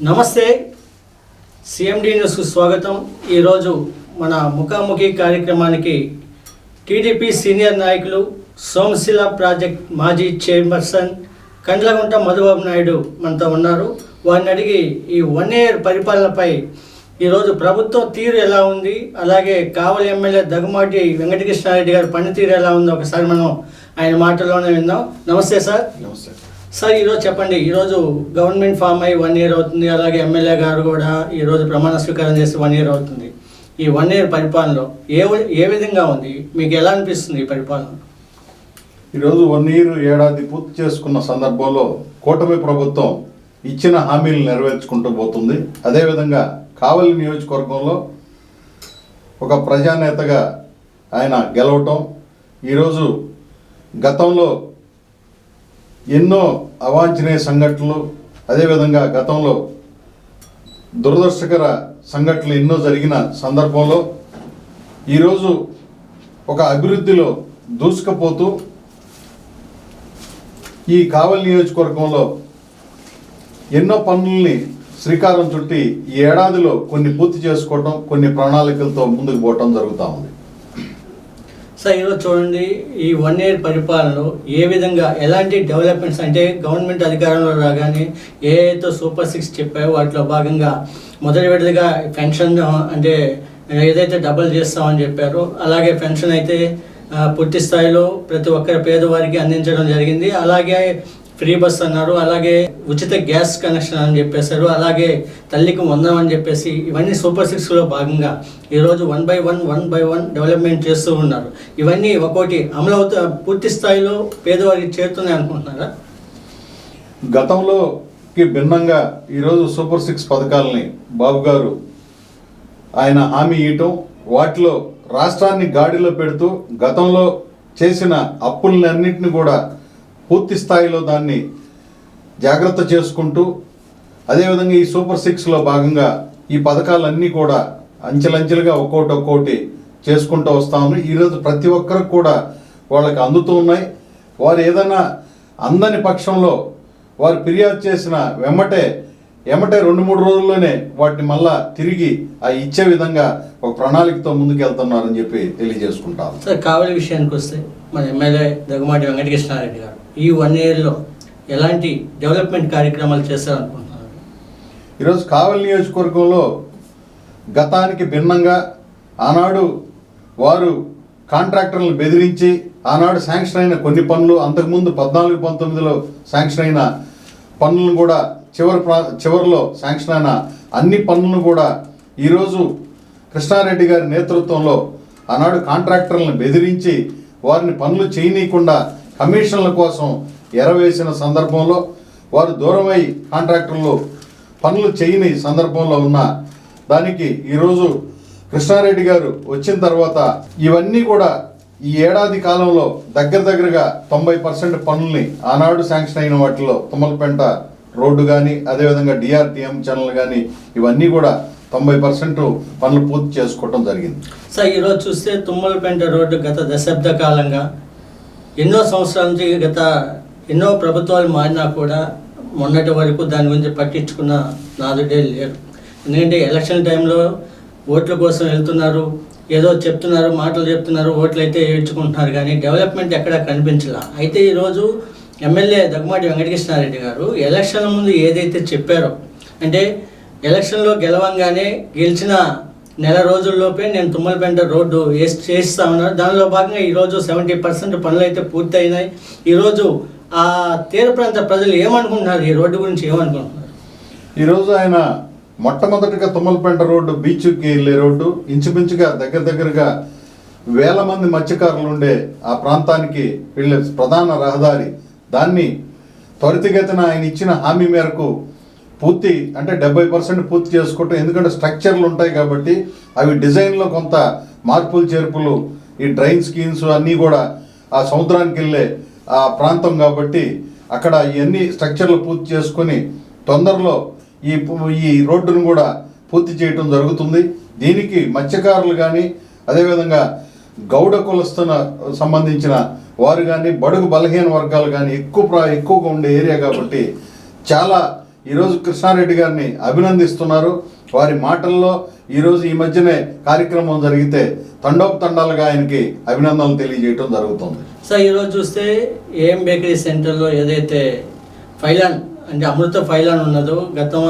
నమస్తే, సిఎండి న్యూస్కు స్వాగతం. ఈరోజు మన ముఖాముఖి కార్యక్రమానికి టీడీపీ సీనియర్ నాయకులు సోమశిల ప్రాజెక్ట్ మాజీ చైర్పర్సన్ కండ్లగుంట మధుబాబు నాయుడు మనతో ఉన్నారు. వారిని అడిగి ఈ 1 year పరిపాలనపై ఈరోజు ప్రభుత్వం తీరు ఎలా ఉంది, అలాగే కావలి ఎమ్మెల్యే దగ్గుమాటి వెంకటకృష్ణారెడ్డి గారి పనితీరు ఎలా ఉందో ఒకసారి మనం ఆయన మాటల్లోనే విందాం. నమస్తే సార్. నమస్తే సార్, ఈరోజు చెప్పండి. ఈరోజు గవర్నమెంట్ ఫామ్ అయ్యి 1 year అవుతుంది, అలాగే ఎమ్మెల్యే గారు కూడా ఈరోజు ప్రమాణ స్వీకారం చేసి 1 year అవుతుంది. ఈ 1 year పరిపాలనలో ఏ విధంగా ఉంది, మీకు ఎలా అనిపిస్తుంది ఈ పరిపాలన? ఈరోజు 1 year ఏడాది పూర్తి చేసుకున్న సందర్భంలో కూటమి ప్రభుత్వం ఇచ్చిన హామీలు నెరవేర్చుకుంటూ పోతుంది. అదేవిధంగా కావలి నియోజకవర్గంలో ఒక ప్రజానేతగా ఆయన గెలవటం, ఈరోజు గతంలో ఎన్నో అవాంఛనీయ సంఘటనలు, అదేవిధంగా గతంలో దురదృష్టకర సంఘటనలు ఎన్నో జరిగిన సందర్భంలో ఈరోజు ఒక అభివృద్ధిలో దూసుకుపోతూ ఈ కావలి నియోజకవర్గంలో ఎన్నో పనుల్ని శ్రీకారం చుట్టి ఈ ఏడాదిలో కొన్ని పూర్తి చేసుకోవటం, కొన్ని ప్రణాళికలతో ముందుకు పోవటం జరుగుతూ ఉంది. సార్, ఈరోజు చూడండి, ఈ 1 year పరిపాలనలో ఏ విధంగా ఎలాంటి డెవలప్మెంట్స్ అంటే గవర్నమెంట్ అధికారంలో రాగానే ఏదైతే సూపర్ 6 చెప్పాయో వాటిలో భాగంగా మొదటి విడతగా పెన్షన్ అంటే ఏదైతే డబుల్ చేస్తామని చెప్పారో, అలాగే పెన్షన్ అయితే పూర్తి స్థాయిలో ప్రతి ఒక్కరి పేదవారికి అందించడం జరిగింది. అలాగే ఫ్రీ బస్ అన్నారు, అలాగే ఉచిత గ్యాస్ కనెక్షన్ అని చెప్పేశారు, అలాగే తల్లికి 100 అని చెప్పేసి ఇవన్నీ సూపర్ 6లో భాగంగా ఈరోజు 1 by 1 డెవలప్మెంట్ చేస్తూ ఉన్నారు. ఇవన్నీ ఒక్కోటి అమలు పూర్తి స్థాయిలో పేదవారికి చేరుతున్నాయి అనుకుంటున్నారా? గతంలోకి భిన్నంగా ఈరోజు సూపర్ 6 పథకాలని బాబు గారు ఆయన హామీ ఇవ్వటం, వాటిలో రాష్ట్రాన్ని గాడిలో పెడుతూ గతంలో చేసిన అప్పులన్నింటినీ కూడా పూర్తి స్థాయిలో దాన్ని జాగ్రత్త చేసుకుంటూ, అదేవిధంగా ఈ సూపర్ 6లో భాగంగా ఈ పథకాలన్నీ కూడా అంచెలంచెలుగా ఒక్కోటి చేసుకుంటూ వస్తాము. ఈరోజు ప్రతి ఒక్కరికి కూడా వాళ్ళకి అందుతూ ఉన్నాయి. వారు ఏదైనా అందని పక్షంలో వారు ఫిర్యాదు చేసిన వెంబటే 2-3 రోజుల్లోనే వాటిని మళ్ళా తిరిగి ఇచ్చే విధంగా ఒక ప్రణాళికతో ముందుకు వెళ్తున్నారని చెప్పి తెలియజేసుకుంటాం. సార్, కావలి విషయానికి వస్తే మన ఎమ్మెల్యే దగ్గుమాటి వెంకటకృష్ణారెడ్డి గారు ఈ 1 yearలో ఎలాంటి డెవలప్మెంట్ కార్యక్రమాలు చేస్తారనుకుంటున్నారు? ఈరోజు కావలి నియోజకవర్గంలో గతానికి భిన్నంగా ఆనాడు వారు కాంట్రాక్టర్లను బెదిరించి ఆనాడు శాంక్షన్ అయిన కొన్ని పనులు, అంతకుముందు 14-19లో శాంక్షన్ అయిన పనులను కూడా చివరిలో శాంక్షన్ అయిన అన్ని పనులను కూడా ఈరోజు కృష్ణారెడ్డి గారి నేతృత్వంలో ఆనాడు కాంట్రాక్టర్లను బెదిరించి వారిని పనులు చేయనీయకుండా కమిషన్ల కోసం ఎరవేసిన సందర్భంలో వారు దూరమై కాంట్రాక్టర్లు పనులు చేయని సందర్భంలో ఉన్న దానికి ఈరోజు కృష్ణారెడ్డి గారు వచ్చిన తర్వాత ఇవన్నీ కూడా ఈ ఏడాది కాలంలో దగ్గరగా 90% పనుల్ని ఆనాడు శాంక్షన్ అయిన వాటిలో తుమ్మలపేంట రోడ్డు కానీ, అదేవిధంగా డిఆర్టీఎం ఛానల్ కానీ ఇవన్నీ కూడా 90% పనులు పూర్తి చేసుకోవటం జరిగింది. సార్, ఈరోజు చూస్తే తుమ్మలపేంట రోడ్డు గత దశాబ్ద కాలంగా ఎన్నో సంవత్సరాల నుంచి ఎన్నో ప్రభుత్వాలు మారినా కూడా మొన్నటి వరకు దాని గురించి పట్టించుకున్న నాదుడే లేరు. ఎందుకంటే ఎలక్షన్ టైంలో ఓట్ల కోసం వెళ్తున్నారు, ఏదో చెప్తున్నారు, మాటలు చెప్తున్నారు, ఓట్లు అయితే ఏడ్చుకుంటున్నారు, కానీ డెవలప్మెంట్ ఎక్కడా కనిపించలా. అయితే ఈరోజు ఎమ్మెల్యే దగ్గుమాటి వెంకటకృష్ణారెడ్డి గారు ఎలక్షన్ ముందు ఏదైతే చెప్పారో, అంటే ఎలక్షన్లో గెలవంగానే గెలిచిన నెల రోజుల్లోపే నేను తుమ్మలపేంట రోడ్డు చేస్తా ఉన్నారు. దానిలో భాగంగా ఈరోజు 70% పనులు అయితే పూర్తి అయినాయి. ఈరోజు ఆ తీర ప్రాంత ప్రజలు ఏమనుకుంటున్నారు, ఈ రోడ్డు గురించి ఏమనుకుంటున్నారు? ఈరోజు ఆయన మొట్టమొదటిగా తుమ్మలపేంట రోడ్డు బీచ్కి వెళ్ళే రోడ్డు ఇంచుమించుగా దగ్గరగా 1000 మంది మత్స్యకారులు ఉండే ఆ ప్రాంతానికి వెళ్ళే ప్రధాన రహదారి, దాన్ని త్వరితగతిన ఆయన ఇచ్చిన హామీ మేరకు పూర్తి అంటే 70% పూర్తి చేసుకోవటం. ఎందుకంటే స్ట్రక్చర్లు ఉంటాయి కాబట్టి అవి డిజైన్లో కొంత మార్పులు చేర్పులు, ఈ డ్రైన్ స్కీమ్స్ అన్నీ కూడా ఆ సముద్రానికి వెళ్ళే ఆ ప్రాంతం కాబట్టి అక్కడ ఇవన్నీ స్ట్రక్చర్లు పూర్తి చేసుకొని తొందరలో ఈ రోడ్డును కూడా పూర్తి చేయటం జరుగుతుంది. దీనికి మత్స్యకారులు కానీ, అదేవిధంగా గౌడ కులస్తున సంబంధించిన వారు కానీ, బడుగు బలహీన వర్గాలు కానీ ఎక్కువగా ఉండే ఏరియా కాబట్టి చాలా ఈరోజు కృష్ణారెడ్డి గారిని అభినందిస్తున్నారు. వారి మాటల్లో ఈరోజు ఈ మధ్యనే కార్యక్రమం జరిగితే తండోపతండాలుగా ఆయనకి అభినందనలు తెలియజేయడం జరుగుతుంది. సార్ ఈరోజు చూస్తే ఏఎం బేకరీ సెంటర్లో ఏదైతే ఫైలాన్ అంటే అమృత ఫైలాన్ ఉన్నదో గతం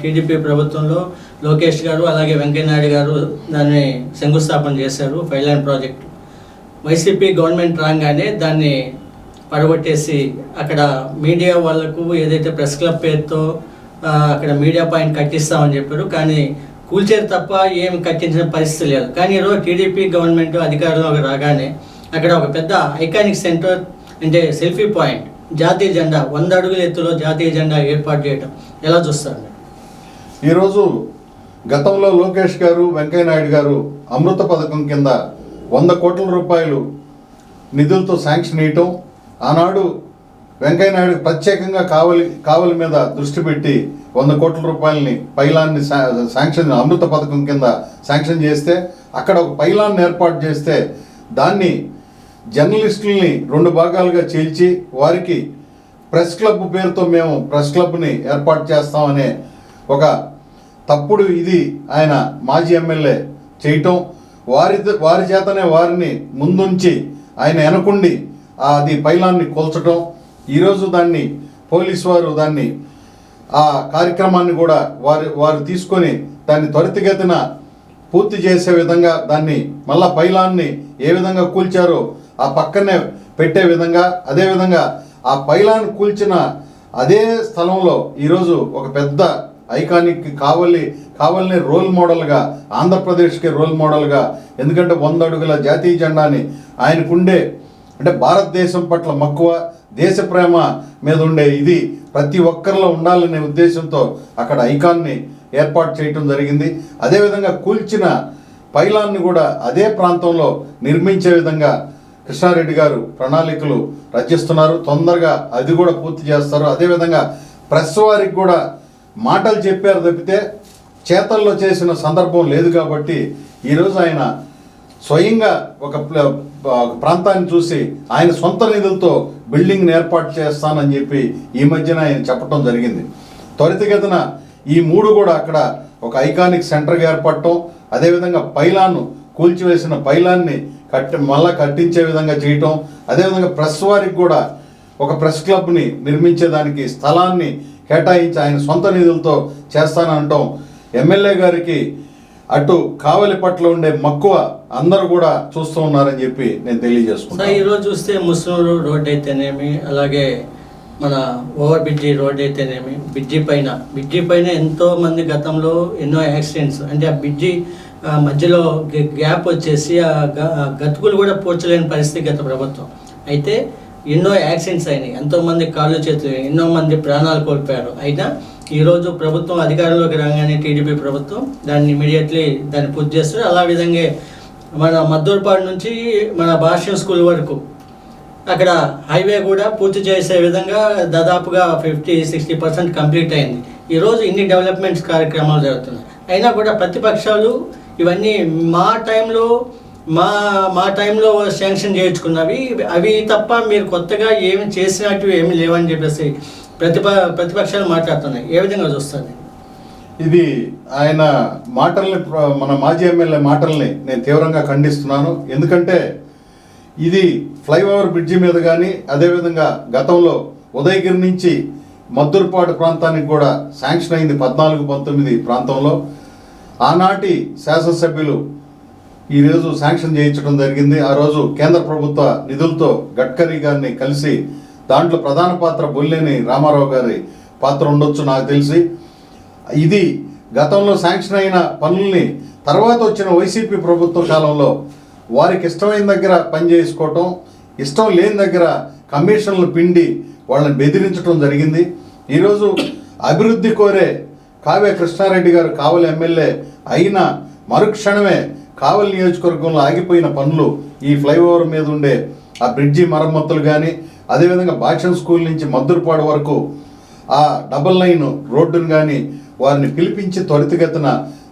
టీడీపీ ప్రభుత్వంలో లోకేష్ గారు అలాగే వెంకయ్యనాయుడు గారు దాన్ని శంకుస్థాపన చేశారు. ఫైలాన్ ప్రాజెక్ట్ వైసీపీ గవర్నమెంట్ రాగానే దాన్ని పడగొట్టేసి అక్కడ మీడియా వాళ్ళకు ఏదైతే ప్రెస్ క్లబ్ పేరుతో అక్కడ మీడియా పాయింట్ కట్టిస్తామని చెప్పారు. కానీ కూల్చేరు తప్ప ఏమి కట్టించిన పరిస్థితి లేదు. కానీ ఈరోజు టీడీపీ గవర్నమెంట్ అధికారంలోకి రాగానే అక్కడ ఒక పెద్ద ఐకానిక్ సెంటర్ అంటే సెల్ఫీ పాయింట్ జాతీయ జెండా 100 అడుగుల ఎత్తులో జాతీయ జెండా ఏర్పాటు చేయడం ఎలా చూస్తారు? ఈరోజు గతంలో లోకేష్ గారు వెంకయ్యనాయుడు గారు అమృత పథకం కింద 100 కోట్ల రూపాయలు నిధులతో శాంక్షన్ ఇవ్వటం, ఆనాడు వెంకయ్యనాయుడు ప్రత్యేకంగా కావలి మీద దృష్టి పెట్టి 100 కోట్ల రూపాయలని పైలాన్ని శాంక్షన్ అమృత పథకం కింద శాంక్షన్ చేస్తే అక్కడ ఒక పైలాన్ని ఏర్పాటు చేస్తే దాన్ని జర్నలిస్టుల్ని 2 భాగాలుగా చీల్చి వారికి ప్రెస్ క్లబ్ పేరుతో మేము ప్రెస్ క్లబ్ని ఏర్పాటు చేస్తామనే ఒక తప్పుడు ఇది ఆయన మాజీ ఎమ్మెల్యే చేయటం, వారి చేతనే వారిని ముందుంచి ఆయన వెనకుండి అది పైలాన్ని కూల్చటం. ఈరోజు దాన్ని పోలీసు వారు దాన్ని ఆ కార్యక్రమాన్ని కూడా వారు తీసుకొని దాన్ని త్వరితగతిన పూర్తి చేసే విధంగా దాన్ని మళ్ళా పైలాన్ని ఏ విధంగా కూల్చారో ఆ పక్కనే పెట్టే విధంగా, అదేవిధంగా ఆ పైలాన్ని కూల్చిన అదే స్థలంలో ఈరోజు ఒక పెద్ద ఐకానిక్ కావలిని రోల్ మోడల్గా, ఆంధ్రప్రదేశ్కి రోల్ మోడల్గా, ఎందుకంటే 100 అడుగుల జాతీయ జెండాని ఆయనకుండే అంటే భారతదేశం పట్ల మక్కువ, దేశ ప్రేమ మీద ఉండే ఇది ప్రతి ఒక్కరిలో ఉండాలనే ఉద్దేశంతో అక్కడ ఐకాన్ని ఏర్పాటు చేయటం జరిగింది. అదేవిధంగా కూల్చిన పైలాన్ని కూడా అదే ప్రాంతంలో నిర్మించే విధంగా కృష్ణారెడ్డి గారు ప్రణాళికలు రచిస్తున్నారు. తొందరగా అది కూడా పూర్తి చేస్తారు. అదేవిధంగా ప్రెస్ వారికి కూడా మాటలు చెప్పారు తప్పితే చేతల్లో చేసిన సందర్భం లేదు. కాబట్టి ఈరోజు ఆయన స్వయంగా ఒక ప్రాంతాన్ని చూసి ఆయన సొంత నిధులతో బిల్డింగ్ని ఏర్పాటు చేస్తానని చెప్పి ఈ మధ్యన ఆయన చెప్పడం జరిగింది. త్వరితగతిన ఈ 3 కూడా అక్కడ ఒక ఐకానిక్ సెంటర్గా ఏర్పడటం, అదేవిధంగా పైలాన్ను కూల్చివేసిన పైలాన్ని మళ్ళా కట్టించే విధంగా చేయటం, అదేవిధంగా ప్రెస్ వారికి కూడా ఒక ప్రెస్ క్లబ్ని నిర్మించేదానికి స్థలాన్ని కేటాయించి ఆయన సొంత నిధులతో చేస్తానంటాం. ఎమ్మెల్యే గారికి అటు కావలి పట్ల ఉండే మక్కువ అందరూ కూడా చూస్తూ ఉన్నారని చెప్పి నేను తెలియజేసుకుంటాను. ఈరోజు చూస్తే ముస్నూరు రోడ్ అయితేనేమి, అలాగే మన ఓవర్ బ్రిడ్జి రోడ్ అయితేనేమి, బ్రిడ్జి పైన ఎంతో మంది గతంలో ఎన్నో యాక్సిడెంట్స్ అంటే ఆ బ్రిడ్జి మధ్యలో గ్యాప్ వచ్చేసి ఆ గతుకులు కూడా పూడ్చలేని పరిస్థితి గత ప్రభుత్వం. అయితే ఎన్నో యాక్సిడెంట్స్ అయినాయి, ఎంతోమంది కాళ్ళు చేతులు, ఎన్నో మంది ప్రాణాలు కోల్పోయారు. అయినా ఈరోజు ప్రభుత్వం అధికారంలోకి రాగానే టీడీపీ ప్రభుత్వం దాన్ని ఇమీడియట్లీ దాన్ని పూర్తి చేస్తారు. అలా విధంగా మన మద్దూరుపాడు నుంచి మన భాష్యం స్కూల్ వరకు అక్కడ హైవే కూడా పూర్తి చేసే విధంగా దాదాపుగా 50-60% కంప్లీట్ అయింది. ఈరోజు ఇన్ని డెవలప్మెంట్స్ కార్యక్రమాలు జరుగుతున్నాయి. అయినా కూడా ప్రతిపక్షాలు ఇవన్నీ మా టైంలో శాంక్షన్ చేయించుకున్నవి అవి తప్ప మీరు కొత్తగా ఏమి చేసినట్టు ఏమి లేవని చెప్పేసి ప్రతిపక్షాలు మాట్లాడుతున్నాయి. ఏ విధంగా చూస్తుంది? ఇది ఆయన మాటల్ని, మన మాజీ ఎమ్మెల్యే మాటల్ని నేను తీవ్రంగా ఖండిస్తున్నాను. ఎందుకంటే ఇది ఫ్లైఓవర్ బ్రిడ్జి మీద కానీ, అదేవిధంగా గతంలో ఉదయగిరి నుంచి మద్దూరుపాడు ప్రాంతానికి కూడా శాంక్షన్ అయింది 14-19 ప్రాంతంలో. ఆనాటి శాసనసభ్యులు ఈరోజు శాంక్షన్ చేయించడం జరిగింది. ఆ రోజు కేంద్ర ప్రభుత్వ నిధులతో గడ్కరీ గారిని కలిసి దాంట్లో ప్రధాన పాత్ర బొల్లేని రామారావు గారి పాత్ర ఉండొచ్చు నాకు తెలిసి. ఇది గతంలో శాంక్షన్ అయిన పనుల్ని తర్వాత వచ్చిన వైసీపీ ప్రభుత్వ కాలంలో వారికి ఇష్టమైన దగ్గర పని చేసుకోవటం, ఇష్టం లేని దగ్గర కమిషన్లు పిండి వాళ్ళని బెదిరించడం జరిగింది. ఈరోజు అభివృద్ధి కోరే కావ్య కృష్ణారెడ్డి గారు కావలి ఎమ్మెల్యే అయిన మరుక్షణమే కావలి నియోజకవర్గంలో ఆగిపోయిన పనులు, ఈ ఫ్లైఓవర్ మీద ఉండే ఆ బ్రిడ్జి మరమ్మతులు కానీ, అదేవిధంగా భాష్యం స్కూల్ నుంచి మద్దూరుపాడు వరకు ఆ డబల్ లైన్ రోడ్డును కానీ వారిని పిలిపించి త్వరితగతిన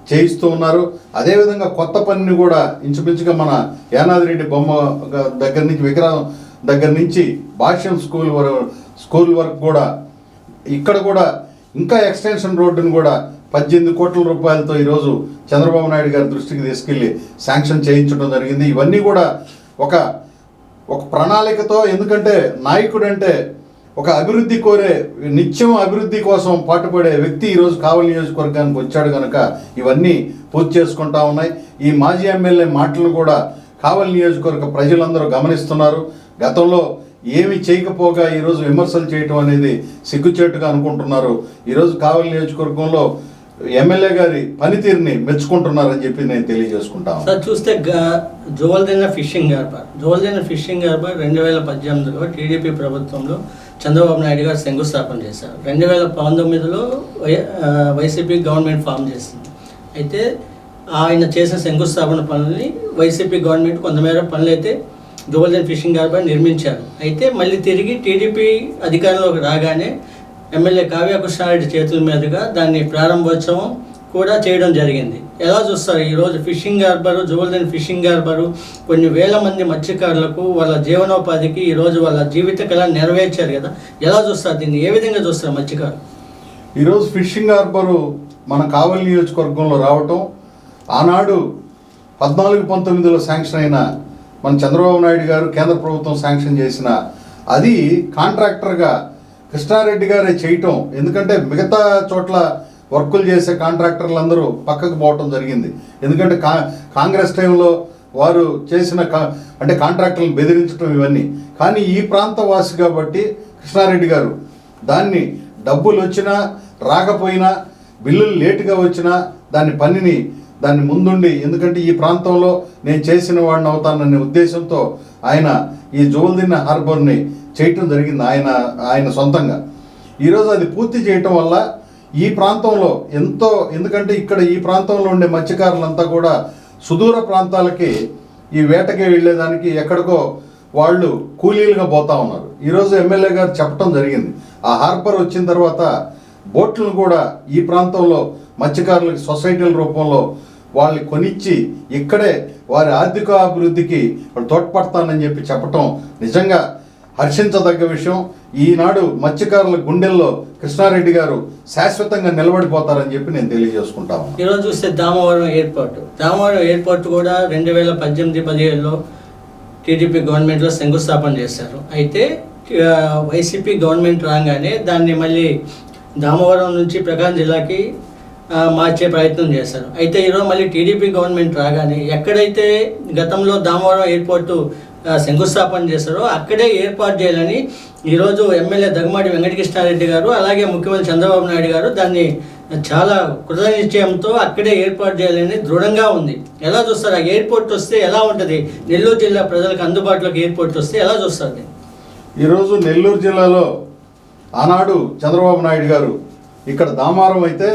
చేయిస్తూ ఉన్నారు. అదేవిధంగా కొత్త పనిని కూడా ఇంచుమించుగా మన యానాదిరెడ్డి బొమ్మ దగ్గర నుంచి, విగ్రహం దగ్గర నుంచి భాష్యం స్కూల్ వరకు కూడా ఇక్కడ కూడా ఇంకా ఎక్స్టెన్షన్ రోడ్డును కూడా 18 కోట్ల రూపాయలతో ఈరోజు చంద్రబాబు నాయుడు గారి దృష్టికి తీసుకెళ్లి శాంక్షన్ చేయించడం జరిగింది. ఇవన్నీ కూడా ఒక ప్రణాళికతో, ఎందుకంటే నాయకుడు అంటే ఒక అభివృద్ధి కోరే, నిత్యం అభివృద్ధి కోసం పాటుపడే వ్యక్తి ఈరోజు కావలి నియోజకవర్గానికి వచ్చాడు కనుక ఇవన్నీ పూర్తి చేసుకుంటా ఉన్నాయి. ఈ మాజీ ఎమ్మెల్యే మాటలు కూడా కావలి నియోజకవర్గ ప్రజలందరూ గమనిస్తున్నారు. గతంలో ఏమి చేయకపోగా ఈరోజు విమర్శలు చేయటం అనేది సిగ్గుచేటుగా అనుకుంటున్నారు. ఈరోజు కావలి నియోజకవర్గంలో ఎమ్మెల్యే గారి పనితీరుని మెచ్చుకుంటున్నారని చెప్పి నేను తెలియజేసుకుంటాను. సార్, చూస్తే జోవల్దీన ఫిషింగ్ హార్బర్ 2018లో టీడీపీ ప్రభుత్వంలో చంద్రబాబు నాయుడు గారు శంకుస్థాపన చేశారు. 2019లో వైసీపీ గవర్నమెంట్ ఫామ్ చేసింది. అయితే ఆయన చేసిన శంకుస్థాపన పనులని వైసీపీ గవర్నమెంట్ కొంతమేర పనులు అయితే జోవల్దీన ఫిషింగ్ హార్బర్ నిర్మించారు. అయితే మళ్ళీ తిరిగి టీడీపీ అధికారంలోకి రాగానే ఎమ్మెల్యే కావ్య కృష్ణారెడ్డి చేతుల మీదుగా దాన్ని ప్రారంభోత్సవం కూడా చేయడం జరిగింది. ఎలా చూస్తారు ఈరోజు ఫిషింగ్ హార్బరు, జోవల్దీన ఫిషింగ్ హార్బరు కొన్ని వేల మంది మత్స్యకారులకు వాళ్ళ జీవనోపాధికి ఈరోజు వాళ్ళ జీవిత కళ నెరవేర్చారు కదా, ఎలా చూస్తారు దీన్ని, ఏ విధంగా చూస్తారు మత్స్యకారులు? ఈరోజు ఫిషింగ్ హార్బరు మన కావలి నియోజకవర్గంలో రావటం, ఆనాడు 14-19లో శాంక్షన్ అయిన మన చంద్రబాబు నాయుడు గారు కేంద్ర ప్రభుత్వం శాంక్షన్ చేసిన అది కాంట్రాక్టర్గా కృష్ణారెడ్డి గారే చేయటం. ఎందుకంటే మిగతా చోట్ల వర్కులు చేసే కాంట్రాక్టర్లు అందరూ పక్కకు పోవటం జరిగింది. ఎందుకంటే కాంగ్రెస్ టైంలో వారు చేసిన అంటే కాంట్రాక్టర్లను బెదిరించడం ఇవన్నీ. కానీ ఈ ప్రాంత వాసి కాబట్టి కృష్ణారెడ్డి గారు దాన్ని డబ్బులు వచ్చినా రాకపోయినా, బిల్లులు లేటుగా వచ్చినా దాన్ని ముందుండి, ఎందుకంటే ఈ ప్రాంతంలో నేను చేసిన వాడిని అవుతాననే ఉద్దేశంతో ఆయన ఈ జోవల్దీన హార్బర్ని చేయటం జరిగింది ఆయన సొంతంగా. ఈరోజు అది పూర్తి చేయటం వల్ల ఈ ప్రాంతంలో ఎందుకంటే ఇక్కడ ఈ ప్రాంతంలో ఉండే మత్స్యకారులంతా కూడా సుదూర ప్రాంతాలకి ఈ వేటకి వెళ్ళేదానికి ఎక్కడికో వాళ్ళు కూలీలుగా పోతా ఉన్నారు. ఈరోజు ఎమ్మెల్యే గారు చెప్పడం జరిగింది, ఆ హార్బర్ వచ్చిన తర్వాత బోట్లను కూడా ఈ ప్రాంతంలో మత్స్యకారులకి సొసైటీల రూపంలో వాళ్ళు కొనిచ్చి ఇక్కడే వారి ఆర్థిక అభివృద్ధికి వాళ్ళు తోడ్పడతానని చెప్పి చెప్పటం నిజంగా హర్షించదగ్గ విషయం. ఈనాడు మత్స్యకారుల గుండెల్లో కృష్ణారెడ్డి గారు శాశ్వతంగా నిలబడిపోతారని చెప్పి నేను తెలియజేసుకుంటాను. ఈరోజు చూస్తే దామవరం ఎయిర్పోర్ట్ కూడా 2018-17లో టీడీపీ గవర్నమెంట్లో శంకుస్థాపన చేశారు. అయితే వైసీపీ గవర్నమెంట్ రాగానే దాన్ని మళ్ళీ దామవరం నుంచి ప్రకాశం జిల్లాకి మార్చే ప్రయత్నం చేశారు. అయితే ఈరోజు మళ్ళీ టీడీపీ గవర్నమెంట్ రాగానే ఎక్కడైతే గతంలో దామవరం ఎయిర్పోర్టు శంకుస్థాపన చేశారో అక్కడే ఏర్పాటు చేయాలని ఈరోజు ఎమ్మెల్యే దగ్గుమాటి వెంకటకృష్ణారెడ్డి గారు అలాగే ముఖ్యమంత్రి చంద్రబాబు నాయుడు గారు దాన్ని చాలా కృత నిశ్చయంతో అక్కడే ఏర్పాటు చేయాలని దృఢంగా ఉంది. ఎలా చూస్తారు? ఆ ఎయిర్పోర్ట్ వస్తే ఎలా ఉంటుంది? నెల్లూరు జిల్లా ప్రజలకు అందుబాటులోకి ఎయిర్పోర్ట్ వస్తే ఎలా చూస్తారు? ఈరోజు నెల్లూరు జిల్లాలో ఆనాడు చంద్రబాబు నాయుడు గారు ఇక్కడ దామారం అయితే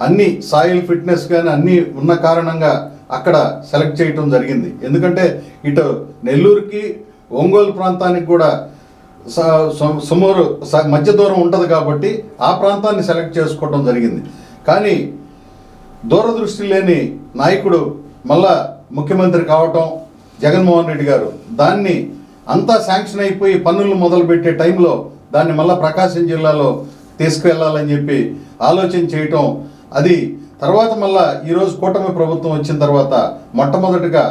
అన్ని సాయిల్ ఫిట్నెస్ కానీ అన్నీ ఉన్న కారణంగా అక్కడ సెలెక్ట్ చేయటం జరిగింది. ఎందుకంటే ఇటు నెల్లూరుకి ఒంగోలు ప్రాంతానికి కూడా సుమారు మధ్య దూరం ఉంటుంది కాబట్టి ఆ ప్రాంతాన్ని సెలెక్ట్ చేసుకోవడం జరిగింది. కానీ దూరదృష్టి లేని నాయకుడు మళ్ళా ముఖ్యమంత్రి కావటం జగన్మోహన్ రెడ్డి గారు దాన్ని అంతా శాంక్షన్ అయిపోయి పన్నులు మొదలుపెట్టే టైంలో దాన్ని మళ్ళీ ప్రకాశం జిల్లాలో తీసుకువెళ్ళాలని చెప్పి ఆలోచన చేయటం, అది తర్వాత మళ్ళా ఈరోజు కూటమి ప్రభుత్వం వచ్చిన తర్వాత మొట్టమొదటిగా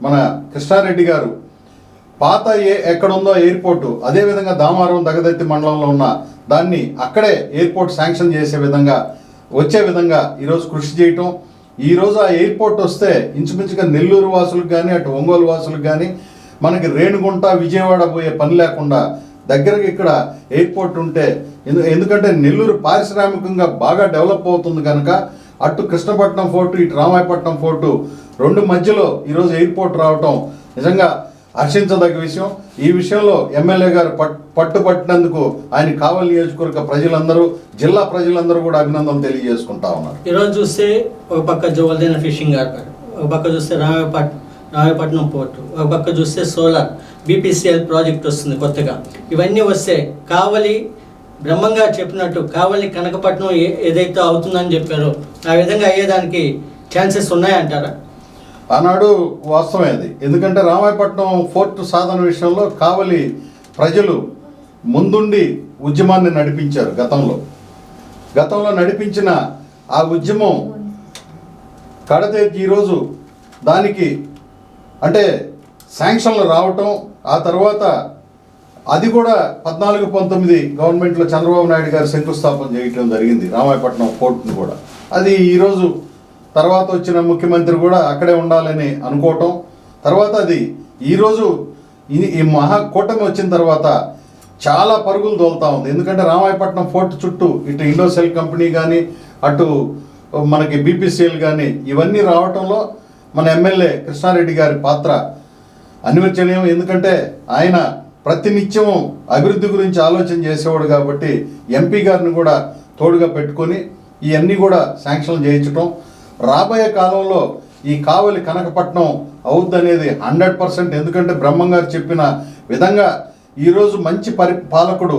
మన కృష్ణారెడ్డి గారు పాత ఎక్కడుందో ఎయిర్పోర్టు అదేవిధంగా దామారం దగదత్తి మండలంలో ఉన్న దాన్ని అక్కడే ఎయిర్పోర్ట్ శాంక్షన్ చేసే విధంగా వచ్చే విధంగా ఈరోజు కృషి చేయటం. ఈరోజు ఆ ఎయిర్పోర్ట్ వస్తే ఇంచుమించుగా నెల్లూరు వాసులకు కానీ అటు ఒంగోలు వాసులకు కానీ మనకి రేణిగుంట విజయవాడ పోయే పని లేకుండా దగ్గరకి ఇక్కడ ఎయిర్పోర్ట్ ఉంటే, ఎందుకంటే నెల్లూరు పారిశ్రామికంగా బాగా డెవలప్ అవుతుంది కనుక అటు కృష్ణపట్నం ఫోర్టు ఇటు రామాయపట్నం ఫోర్టు రెండు మధ్యలో ఈరోజు ఎయిర్పోర్ట్ రావటం నిజంగా హర్షించదగ్గ విషయం. ఈ విషయంలో ఎమ్మెల్యే గారు పట్టుపట్టినందుకు ఆయన కావలి నియోజకవర్గ ప్రజలందరూ జిల్లా ప్రజలందరూ కూడా అభినందనలు తెలియజేసుకుంటా ఉన్నారు. ఈరోజు చూస్తే ఒక పక్క జోవల్దీన ఫిషింగ్ హార్బర్, ఒక పక్క చూస్తే రామాయపట్నం పోర్టు, ఒక పక్క చూస్తే సోలార్ BPCL ప్రాజెక్ట్ వస్తుంది కొత్తగా. ఇవన్నీ వస్తే కావలి బ్రహ్మంగా చెప్పినట్టు కావలి కనకపట్నం ఏదైతే అవుతుందని చెప్పారో ఆ విధంగా అయ్యేదానికి ఛాన్సెస్ ఉన్నాయంటారా? ఆనాడు వాస్తవమే అది. ఎందుకంటే రామాయపట్నం ఫోర్ట్ సాధన విషయంలో కావలి ప్రజలు ముందుండి ఉద్యమాన్ని నడిపించారు గతంలో. గతంలో నడిపించిన ఆ ఉద్యమం కడతేకి ఈరోజు దానికి అంటే శాంక్షన్లు రావటం, ఆ తర్వాత అది కూడా 14-19 గవర్నమెంట్లో చంద్రబాబు నాయుడు గారు శంకుస్థాపన చేయటం జరిగింది, రామాయపట్నం పోర్టును కూడా. అది ఈరోజు తర్వాత వచ్చిన ముఖ్యమంత్రి కూడా అక్కడే ఉండాలని అనుకోవటం, తర్వాత అది ఈరోజు ఈ మహాకూటమి వచ్చిన తర్వాత చాలా పరుగులు తోలుతూ ఉంది. ఎందుకంటే రామాయపట్నం ఫోర్ట్ చుట్టూ ఇటు ఇండోసెల్ కంపెనీ కానీ, అటు మనకి బీపీసీఎల్ కానీ ఇవన్నీ రావటంలో మన ఎమ్మెల్యే కృష్ణారెడ్డి గారి పాత్ర అనివార్యనీయం. ఎందుకంటే ఆయన ప్రతినిత్యం అభివృద్ధి గురించి ఆలోచన చేసేవాడు కాబట్టి ఎంపీ గారిని కూడా తోడుగా పెట్టుకొని ఇవన్నీ కూడా శాంక్షన్లు చేయించడం, రాబోయే కాలంలో ఈ కావలి కనకపట్నం అవుద్దనేది 100%. ఎందుకంటే బ్రహ్మం గారు చెప్పిన విధంగా ఈరోజు మంచి పాలకుడు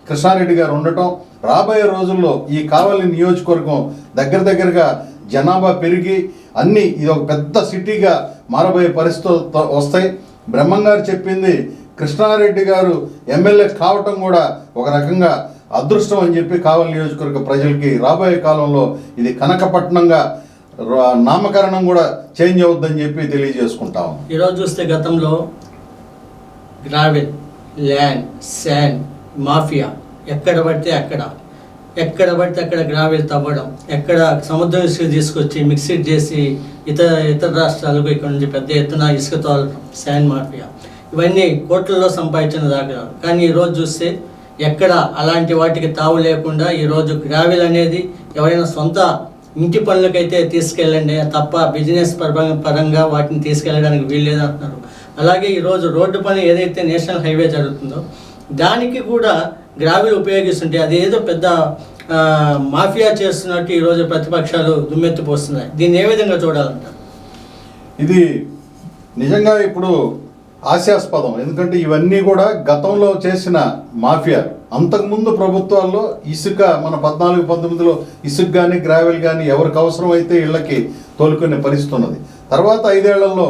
కృష్ణారెడ్డి గారు ఉండటం, రాబోయే రోజుల్లో ఈ కావలి నియోజకవర్గం దగ్గరగా జనాభా పెరిగి అన్నీ ఇది ఒక పెద్ద సిటీగా మారబోయే పరిస్థితులు వస్తాయి. బ్రహ్మం గారు చెప్పింది కృష్ణారెడ్డి గారు ఎమ్మెల్యే కావటం కూడా ఒక రకంగా అదృష్టం అని చెప్పి కావలి నియోజకవర్గ ప్రజలకి రాబోయే కాలంలో ఇది కనకపట్నంగా నామకరణం కూడా చేంజ్ అవుద్దని చెప్పి తెలియజేసుకుంటాం. ఈరోజు చూస్తే గతంలో గ్రావెల్, ల్యాండ్, శాండ్ మాఫియా ఎక్కడ పడితే అక్కడ గ్రావెల్ తవ్వడం, ఎక్కడ సముద్రం ఇసుక తీసుకొచ్చి మిక్సిడ్ చేసి ఇతర రాష్ట్రాలకు ఇక్కడ నుంచి పెద్ద ఎత్తున ఇసుక తోలడం, శాండ్ మాఫియా ఇవన్నీ కోట్లలో సంపాదించిన దాకా. కానీ ఈరోజు చూస్తే ఎక్కడ అలాంటి వాటికి తావు లేకుండా ఈరోజు గ్రావెల్ అనేది ఎవరైనా సొంత ఇంటి పనులకైతే తీసుకెళ్ళండి తప్ప బిజినెస్ పరంగా వాటిని తీసుకెళ్ళడానికి వీల్లేదంటున్నారు. అలాగే ఈరోజు రోడ్డు పని ఏదైతే నేషనల్ హైవే జరుగుతుందో దానికి కూడా గ్రావెల్ ఉపయోగిస్తుంటే అది ఏదో పెద్ద మాఫియా చేస్తున్నట్టు ఈరోజు ప్రతిపక్షాలు దుమ్మెత్తిపోస్తున్నాయి. దీన్ని ఏ విధంగా చూడాలంటారు? ఇది నిజంగా ఇప్పుడు హాస్యాస్పదం. ఎందుకంటే ఇవన్నీ కూడా గతంలో చేసిన మాఫియా. అంతకుముందు ప్రభుత్వాల్లో ఇసుక మన 14-19లో ఇసుక కానీ గ్రావెల్ కానీ ఎవరికి అవసరమైతే ఇళ్ళకి తోలుకునే పరిస్థితి ఉన్నది. తర్వాత 5 ఏళ్లలో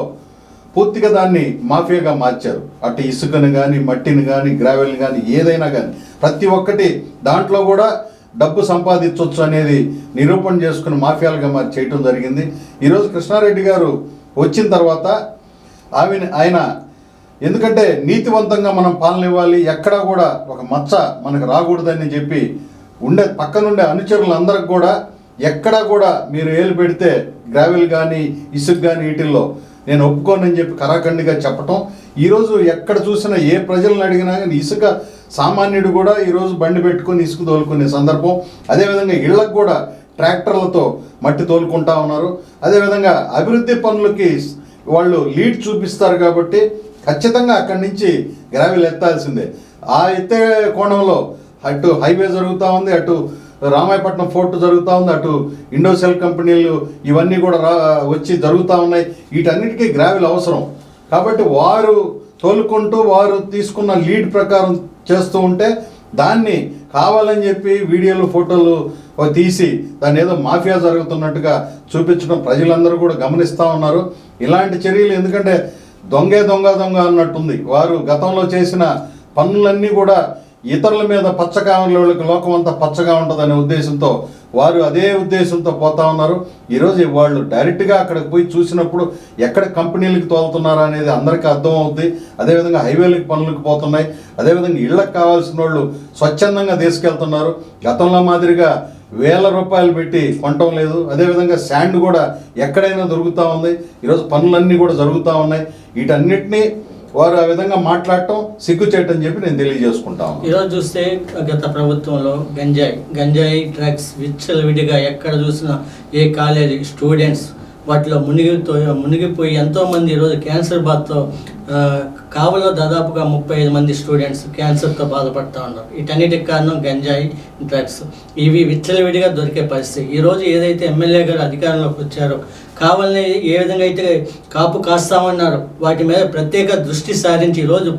పూర్తిగా దాన్ని మాఫియాగా మార్చారు. అటు ఇసుకను కానీ, మట్టిని కానీ, గ్రావెల్ని కానీ, ఏదైనా కానీ ప్రతి ఒక్కటి దాంట్లో కూడా డబ్బు సంపాదించవచ్చు అనేది నిరూపణ చేసుకుని మాఫియాలుగా చేయటం జరిగింది. ఈరోజు కృష్ణారెడ్డి గారు వచ్చిన తర్వాత ఆయన ఎందుకంటే నీతివంతంగా మనం పాలన ఇవ్వాలి, ఎక్కడా కూడా ఒక మచ్చ మనకు రాకూడదని చెప్పి పక్కనుండే అనుచరులందరికి కూడా ఎక్కడా కూడా మీరు ఏలు పెడితే గ్రావెల్ కానీ ఇసుక కానీ వీటిల్లో నేను ఒప్పుకోనని చెప్పి కరాఖండిగా చెప్పటం. ఈరోజు ఎక్కడ చూసినా ఏ ప్రజలను అడిగినా కానీ ఇసుక సామాన్యుడు కూడా ఈరోజు బండి పెట్టుకొని ఇసుక తోలుకునే సందర్భం. అదేవిధంగా ఇళ్లకు కూడా ట్రాక్టర్లతో మట్టి తోలుకుంటా ఉన్నారు. అదేవిధంగా అభివృద్ధి పనులకి వాళ్ళు లీడ్ చూపిస్తారు కాబట్టి ఖచ్చితంగా అక్కడి నుంచి గ్రావెల్ ఎత్తాల్సిందే. ఆ ఎత్తే కోణంలో అటు హైవే జరుగుతూ ఉంది, అటు రామాయపట్నం ఫోర్ట్ జరుగుతూ ఉంది, అటు ఇండోసెల్ కంపెనీలు ఇవన్నీ కూడా వచ్చి జరుగుతూ ఉన్నాయి. వీటన్నిటికీ గ్రావెల్ అవసరం కాబట్టి వారు తోలుకుంటూ వారు తీసుకున్న లీడ్ ప్రకారం చేస్తూ ఉంటే దాన్ని కావాలని చెప్పి వీడియోలు ఫోటోలు తీసి దాన్ని ఏదో మాఫియా జరుగుతున్నట్టుగా చూపించడం ప్రజలందరూ కూడా గమనిస్తూ ఉన్నారు. ఇలాంటి చర్యలు ఎందుకంటే దొంగ అన్నట్టుంది. వారు గతంలో చేసిన పనులన్నీ కూడా ఇతరుల మీద పచ్చగా వాళ్ళకి లోకం అంతా పచ్చగా ఉంటుందనే ఉద్దేశంతో వారు అదే ఉద్దేశంతో పోతా ఉన్నారు. ఈరోజు వాళ్ళు డైరెక్ట్గా అక్కడికి పోయి చూసినప్పుడు ఎక్కడ కంపెనీలకు తోలుతున్నారా అనేది అందరికీ అర్థం అవుతుంది. అదేవిధంగా హైవేలకు పనులకు పోతున్నాయి. అదేవిధంగా ఇళ్ళకి కావాల్సిన వాళ్ళు స్వచ్ఛందంగా తీసుకెళ్తున్నారు. గతంలో మాదిరిగా వేల రూపాయలు పెట్టి కొనటం లేదు. అదేవిధంగా శాండ్ కూడా ఎక్కడైనా దొరుకుతూ ఉంది. ఈరోజు పనులన్నీ కూడా జరుగుతూ ఉన్నాయి. వీటన్నిటినీ వారు ఆ విధంగా మాట్లాడటం సిగ్గుచేటని చెప్పి నేను తెలియజేసుకుంటాను. ఈరోజు చూస్తే గత ప్రభుత్వంలో గంజాయి డ్రగ్స్ విచ్చలవిడిగా ఎక్కడ చూసినా ఏ కాలేజీ స్టూడెంట్స్ వాటిలో మునిగిపోయి ఎంతోమంది ఈరోజు క్యాన్సర్ బాధతో కావలో దాదాపుగా 35 మంది స్టూడెంట్స్ క్యాన్సర్తో బాధపడుతూ ఉన్నారు. వీటన్నిటికి కారణం గంజాయి డ్రగ్స్. ఇవి విచ్చలవిడిగా దొరికే పరిస్థితి. ఈరోజు ఏదైతే ఎమ్మెల్యే గారు అధికారంలోకి వచ్చారో కావాలని ఏ విధంగా అయితే కాపు కాస్తామన్నారు వాటి మీద ప్రత్యేక దృష్టి సారించి ఈరోజు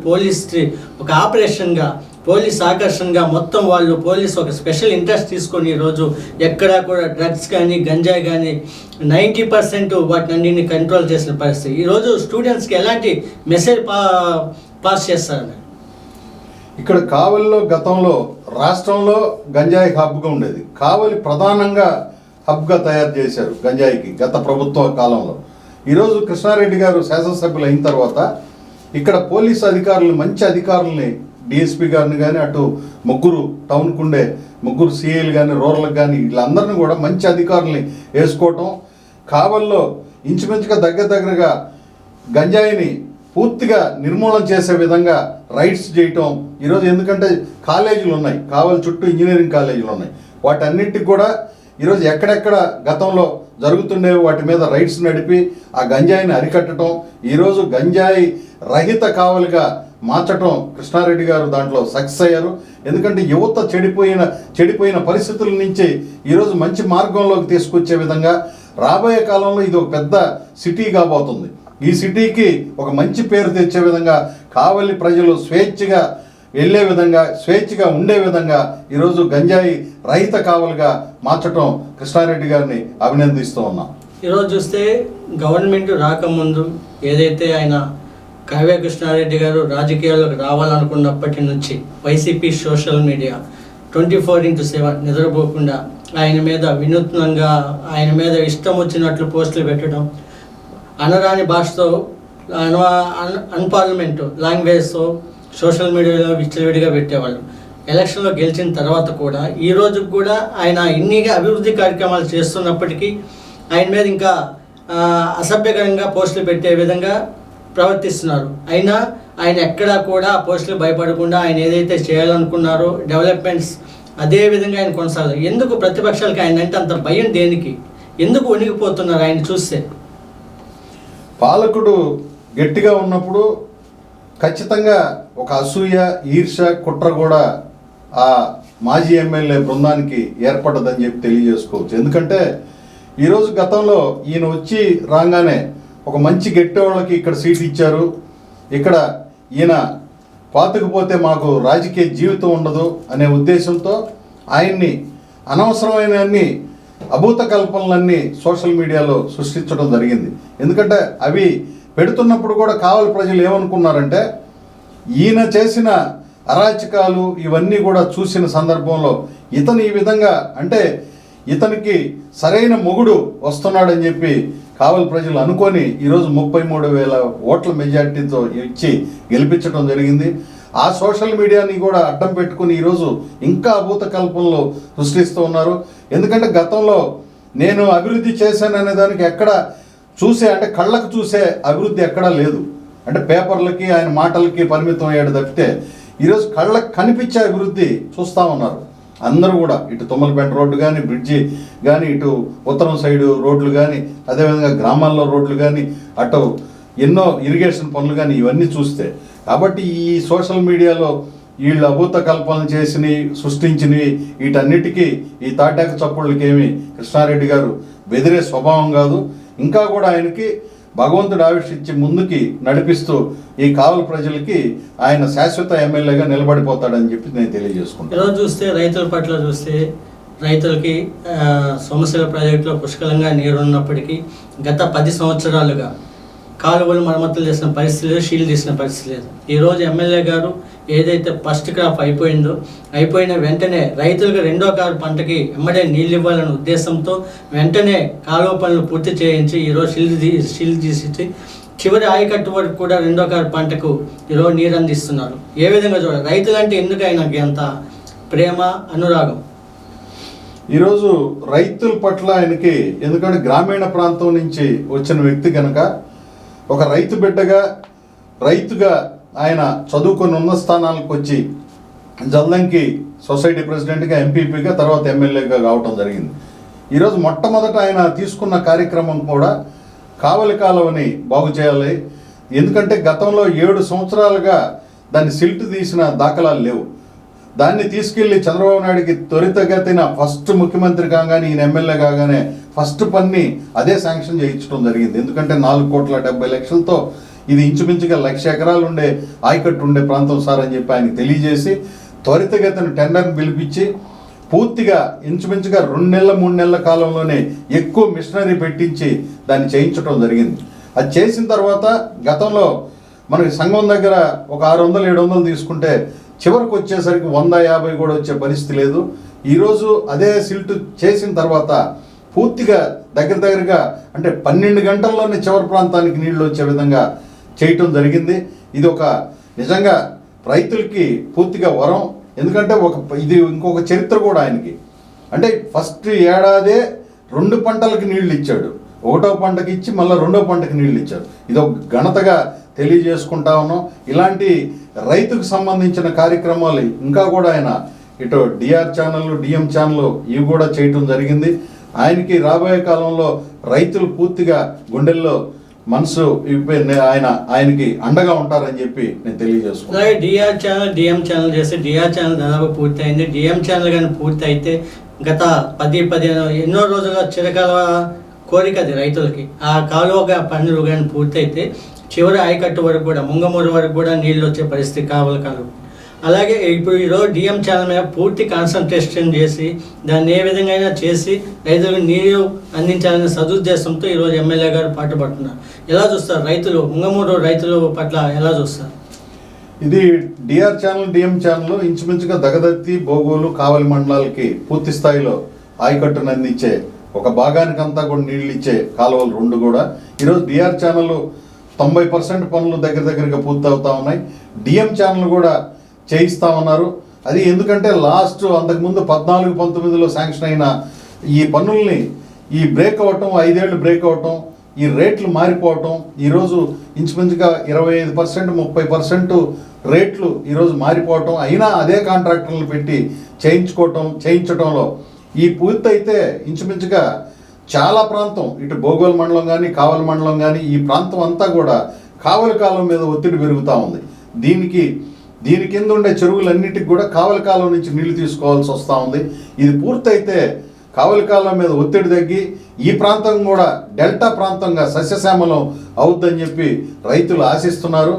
ఒక ఆపరేషన్గా పోలీస్ ఆకర్షణగా మొత్తం పోలీస్ ఒక స్పెషల్ ఇంట్రెస్ట్ తీసుకొని ఈరోజు ఎక్కడా కూడా డ్రగ్స్ కానీ గంజాయి కానీ 90% వాటిని కంట్రోల్ చేసిన పరిస్థితి. ఈరోజు స్టూడెంట్స్కి ఎలాంటి మెసేజ్ పాస్ చేస్తారని ఇక్కడ కావలిలో గతంలో రాష్ట్రంలో గంజాయి హబ్గా ఉండేది. కావలి ప్రధానంగా హబ్గా తయారు చేశారు గంజాయికి గత ప్రభుత్వ కాలంలో. ఈరోజు కృష్ణారెడ్డి గారు శాసనసభ్యులు అయిన తర్వాత ఇక్కడ పోలీసు అధికారులు, మంచి అధికారుల్ని, డిఎస్పీ గారిని కానీ, అటు ముగ్గురు టౌన్కు ఉండే ముగ్గురు సిఐలు కానీ, రూరల్కి కానీ, వీళ్ళందరినీ కూడా మంచి అధికారుల్ని వేసుకోవటం, కావల్లో ఇంచుమించుగా దగ్గరగా గంజాయిని పూర్తిగా నిర్మూలన చేసే విధంగా రైడ్స్ చేయటం. ఈరోజు ఎందుకంటే కాలేజీలు ఉన్నాయి, కావలి చుట్టూ ఇంజనీరింగ్ కాలేజీలు ఉన్నాయి, వాటన్నిటికి కూడా ఈరోజు ఎక్కడెక్కడ గతంలో జరుగుతుండేవి వాటి మీద రైడ్స్ నడిపి ఆ గంజాయిని అరికట్టడం, ఈరోజు గంజాయి రహిత కావలిగా మార్చటం కృష్ణారెడ్డి గారు దాంట్లో సక్సెస్ అయ్యారు. ఎందుకంటే యువత చెడిపోయిన పరిస్థితుల నుంచి ఈరోజు మంచి మార్గంలోకి తీసుకొచ్చే విధంగా రాబోయే కాలంలో ఇది ఒక పెద్ద సిటీ కాబోతుంది. ఈ సిటీకి ఒక మంచి పేరు తెచ్చే విధంగా, కావలి ప్రజలు స్వేచ్ఛగా వెళ్ళే విధంగా, స్వేచ్ఛగా ఉండే విధంగా ఈరోజు గంజాయి రహిత కావలిగా మార్చటం కృష్ణారెడ్డి గారిని అభినందిస్తూ ఉన్నాం. ఈరోజు చూస్తే గవర్నమెంట్ రాకముందు ఏదైతే ఆయన కావ్య కృష్ణారెడ్డి గారు రాజకీయాల్లోకి రావాలనుకున్నప్పటి నుంచి వైసీపీ సోషల్ మీడియా 24/7 నిద్రపోకుండా ఆయన మీద వినూత్నంగా, ఆయన మీద ఇష్టం వచ్చినట్లు పోస్టులు పెట్టడం, అనరాని భాషతో, అన్పార్లమెంటు లాంగ్వేజ్తో సోషల్ మీడియాలో విచ్చలవిడిగా పెట్టేవాళ్ళు. ఎలక్షన్లో గెలిచిన తర్వాత కూడా ఈ రోజు కూడా ఆయన ఇన్నిగా అభివృద్ధి కార్యక్రమాలు చేస్తున్నప్పటికీ ఆయన మీద ఇంకా అసభ్యకరంగా పోస్టులు పెట్టే విధంగా ప్రవర్తిస్తున్నారు. అయినా ఆయన ఎక్కడా కూడా ఆ పోస్టులు భయపడకుండా ఆయన ఏదైతే చేయాలనుకున్నారో డెవలప్మెంట్స్ అదే విధంగా ఆయన కొనసాగారు. ఎందుకు ప్రతిపక్షాలకి ఆయన అంటే అంత భయం దేనికి? ఎందుకు వణికిపోతున్నారు ఆయన చూస్తే? పాలకుడు గట్టిగా ఉన్నప్పుడు ఖచ్చితంగా ఒక అసూయ, ఈర్ష, కుట్ర కూడా ఆ మాజీ ఎమ్మెల్యే బృందానికి ఏర్పడ్డదని చెప్పి తెలియజేసుకోవచ్చు. ఎందుకంటే ఈరోజు గతంలో ఈయన వచ్చి రాగానే ఒక మంచి గెట్టేవాళ్ళకి ఇక్కడ సీట్ ఇచ్చారు, ఇక్కడ ఈయన పాతుకుపోతే మాకు రాజకీయ జీవితం ఉండదు అనే ఉద్దేశంతో ఆయన్ని అనవసరమైన అభూత కల్పనలన్నీ సోషల్ మీడియాలో సృష్టించడం జరిగింది. ఎందుకంటే అవి పెడుతున్నప్పుడు కూడా కావలి ప్రజలు ఏమనుకున్నారంటే ఈయన చేసిన అరాచకాలు ఇవన్నీ కూడా చూసిన సందర్భంలో ఇతను ఈ విధంగా అంటే ఇతనికి సరైన మొగుడు వస్తున్నాడని చెప్పి కావలి ప్రజలు అనుకొని ఈరోజు 33,000 ఓట్ల మెజార్టీతో ఇచ్చి గెలిపించడం జరిగింది. ఆ సోషల్ మీడియాని కూడా అడ్డం పెట్టుకుని ఈరోజు ఇంకా అభూత కల్పనలు సృష్టిస్తూ ఉన్నారు. ఎందుకంటే గతంలో నేను అభివృద్ధి చేశాననే దానికి ఎక్కడ చూసే అంటే కళ్ళకు చూసే అభివృద్ధి ఎక్కడా లేదు. అంటే పేపర్లకి ఆయన మాటలకి పరిమితం అయ్యాడు తప్పితే ఈరోజు కళ్ళకు కనిపించే అభివృద్ధి చూస్తూ ఉన్నారు అందరూ కూడా. ఇటు తుమ్మలపేట రోడ్డు కానీ, బ్రిడ్జి కానీ, ఇటు ఉత్తరం సైడు రోడ్లు కానీ, అదేవిధంగా గ్రామాల్లో రోడ్లు కానీ, అటు ఎన్నో ఇరిగేషన్ పనులు కానీ ఇవన్నీ చూస్తే. కాబట్టి ఈ సోషల్ మీడియాలో వీళ్ళు అభూత కల్పనలు చేసినవి, సృష్టించినవి వీటన్నిటికీ ఈ తాటాక చప్పుళ్ళకి ఏమి కృష్ణారెడ్డి గారు బెదిరే స్వభావం కాదు. ఇంకా కూడా ఆయనకి భగవంతుడు ఆవిష్యించి ముందుకి నడిపిస్తూ ఈ కావలి ప్రజలకి ఆయన శాశ్వత ఎమ్మెల్యేగా నిలబడిపోతాడని చెప్పి నేను తెలియజేసుకుంటాను. ఈరోజు చూస్తే రైతుల పట్ల చూస్తే రైతులకి సోమశిల ప్రాజెక్టులో పుష్కలంగా నీరున్నప్పటికీ గత 10 సంవత్సరాలుగా కాలువలు మరమ్మతులు చేసిన పరిస్థితి లేదు, షీల్ చేసిన పరిస్థితి లేదు. ఈరోజు ఎమ్మెల్యే గారు ఏదైతే ఫస్ట్ క్రాప్ అయిపోయిన వెంటనే రైతులకు రెండో కారు పంటకి ఎమ్మడే నీళ్ళు ఇవ్వాలనే ఉద్దేశంతో వెంటనే కాలువ పనులు పూర్తి చేయించి ఈరోజు షీల్ తీసి చివరి ఆయకట్టు వరకు కూడా రెండో కారు పంటకు ఈరోజు నీరు అందిస్తున్నారు. ఏ విధంగా చూడాలి? రైతులంటే ఎందుకు ఆయనకి అంత ప్రేమ, అనురాగం? ఈరోజు రైతుల పట్ల ఆయనకి, ఎందుకంటే గ్రామీణ ప్రాంతం నుంచి వచ్చిన వ్యక్తి కనుక ఒక రైతు బిడ్డగా, రైతుగా ఆయన చదువుకొని ఉన్న స్థానాలకు వచ్చి జల్దంకి సొసైటీ ప్రెసిడెంట్గా, ఎంపీపీగా, తర్వాత ఎమ్మెల్యేగా కావటం జరిగింది. ఈరోజు మొట్టమొదట ఆయన తీసుకున్న కార్యక్రమం కూడా కావలి కాలువని బాగు చేయాలి. ఎందుకంటే గతంలో 7 సంవత్సరాలుగా దాన్ని సిల్ట్ తీసిన దాఖలాలు లేవు. దాన్ని తీసుకెళ్లి చంద్రబాబు నాయుడికి త్వరితగతిన ఫస్ట్ ముఖ్యమంత్రి కాగానే, ఈయన ఎమ్మెల్యే కాగానే ఫస్ట్ పని అదే శాంక్షన్ చేయించడం జరిగింది. ఎందుకంటే 4,70,00,000తో ఇది ఇంచుమించుగా 1,00,000 ఎకరాలు ఉండే ఆయకట్టు ఉండే ప్రాంతం సార్ అని చెప్పి ఆయనకి తెలియజేసి త్వరితగతిన టెండర్ని పిలిపించి పూర్తిగా ఇంచుమించుగా 2 నెలల 3 నెలల కాలంలోనే ఎక్కువ మిషనరీ పెట్టించి దాన్ని చేయించడం జరిగింది. అది చేసిన తర్వాత గతంలో మనకి సంఘం దగ్గర ఒక 600-700 తీసుకుంటే చివరికి వచ్చేసరికి 150 కూడా వచ్చే పరిస్థితి లేదు. ఈరోజు అదే సిల్ట్ చేసిన తర్వాత పూర్తిగా దగ్గరగా అంటే 12 గంటల్లోనే చివరి ప్రాంతానికి నీళ్లు వచ్చే విధంగా చేయటం జరిగింది. ఇది ఒక నిజంగా రైతులకి పూర్తిగా వరం. ఎందుకంటే ఇది ఇంకొక చరిత్ర కూడా ఆయనకి. అంటే ఫస్ట్ ఏడాదే 2 పంటలకి నీళ్లు ఇచ్చాడు. 1వ పంటకి ఇచ్చి మళ్ళీ 2వ పంటకి నీళ్లు ఇచ్చాడు. ఇది ఒక ఘనతగా తెలియజేసుకుంటా ఉన్నాం. ఇలాంటి రైతుకు సంబంధించిన కార్యక్రమాలు ఇంకా కూడా ఆయన ఇటు డిఆర్ ఛానల్, డిఎం ఛానల్ ఇవి కూడా చేయటం జరిగింది. ఆయనకి రాబోయే కాలంలో రైతులు పూర్తిగా గుండెల్లో మనసు ఆయనకి అండగా ఉంటారని చెప్పి నేను తెలియజేసుకున్నాను. అలాగే డిఆర్ ఛానల్, డిఎం ఛానల్ చేస్తే డిఆర్ ఛానల్ దాదాపు పూర్తి అయింది. డిఎం ఛానల్ కానీ పూర్తి అయితే గత 10-15 ఎన్నో రోజుల చిరకాల కోరిక అది రైతులకి. ఆ కాలువ పనులు కానీ పూర్తయితే చివరి ఆయకట్టు వరకు కూడా ముంగమూరు వరకు కూడా నీళ్ళు వచ్చే పరిస్థితి కాలువ. అలాగే ఇప్పుడు ఈరోజు డిఎం ఛానల్ మీద పూర్తి కాన్సన్ట్రేషన్ చేసి దాన్ని ఏ విధంగా అయినా చేసి రైతులకు నీరు అందించాలనే సదుద్దేశంతో ఈరోజు ఎమ్మెల్యే గారు పాటుపడుతున్నారు. ఎలా చూస్తారు రైతులు, ముంగమూరు రైతుల పట్ల ఎలా చూస్తారు? ఇది డిఆర్ ఛానల్, డిఎం ఛానల్ ఇంచుమించుగా దగదత్తి, బోగోలు, కావలి మండలాలకి పూర్తి స్థాయిలో ఆయకట్టును అందించే ఒక భాగానికంతా కూడా నీళ్ళు ఇచ్చే కాలువలు 2 కూడా. ఈరోజు డిఆర్ ఛానల్ 90% పనులు దగ్గరగా పూర్తి అవుతా ఉన్నాయి. డిఎం ఛానల్ కూడా చేయిస్తా ఉన్నారు. అది ఎందుకంటే లాస్ట్ అంతకుముందు 14-19లో శాంక్షన్ అయిన ఈ పనుల్ని ఈ బ్రేక్ అవటం, 5 ఏళ్ళు బ్రేక్ అవటం, ఈ రేట్లు మారిపోవటం, ఈరోజు ఇంచుమించుగా 25%, 30% రేట్లు ఈరోజు మారిపోవటం, అయినా అదే కాంట్రాక్టర్లు పెట్టి చేయించడంలో ఈ పూర్తయితే ఇంచుమించుగా చాలా ప్రాంతం ఇటు బోగోలు మండలం కానీ, కావలి మండలం కానీ ఈ ప్రాంతం అంతా కూడా కావలి కాలం మీద ఒత్తిడి పెరుగుతూ ఉంది. దీని కింద ఉండే చెరువులన్నిటికి కూడా కావలి కాలం నుంచి నీళ్లు తీసుకోవాల్సి వస్తూ ఉంది. ఇది పూర్తయితే కావలి కాలం మీద ఒత్తిడి తగ్గి ఈ ప్రాంతం కూడా డెల్టా ప్రాంతంగా సస్యశ్యామలం అవుద్దని చెప్పి రైతులు ఆశిస్తున్నారు.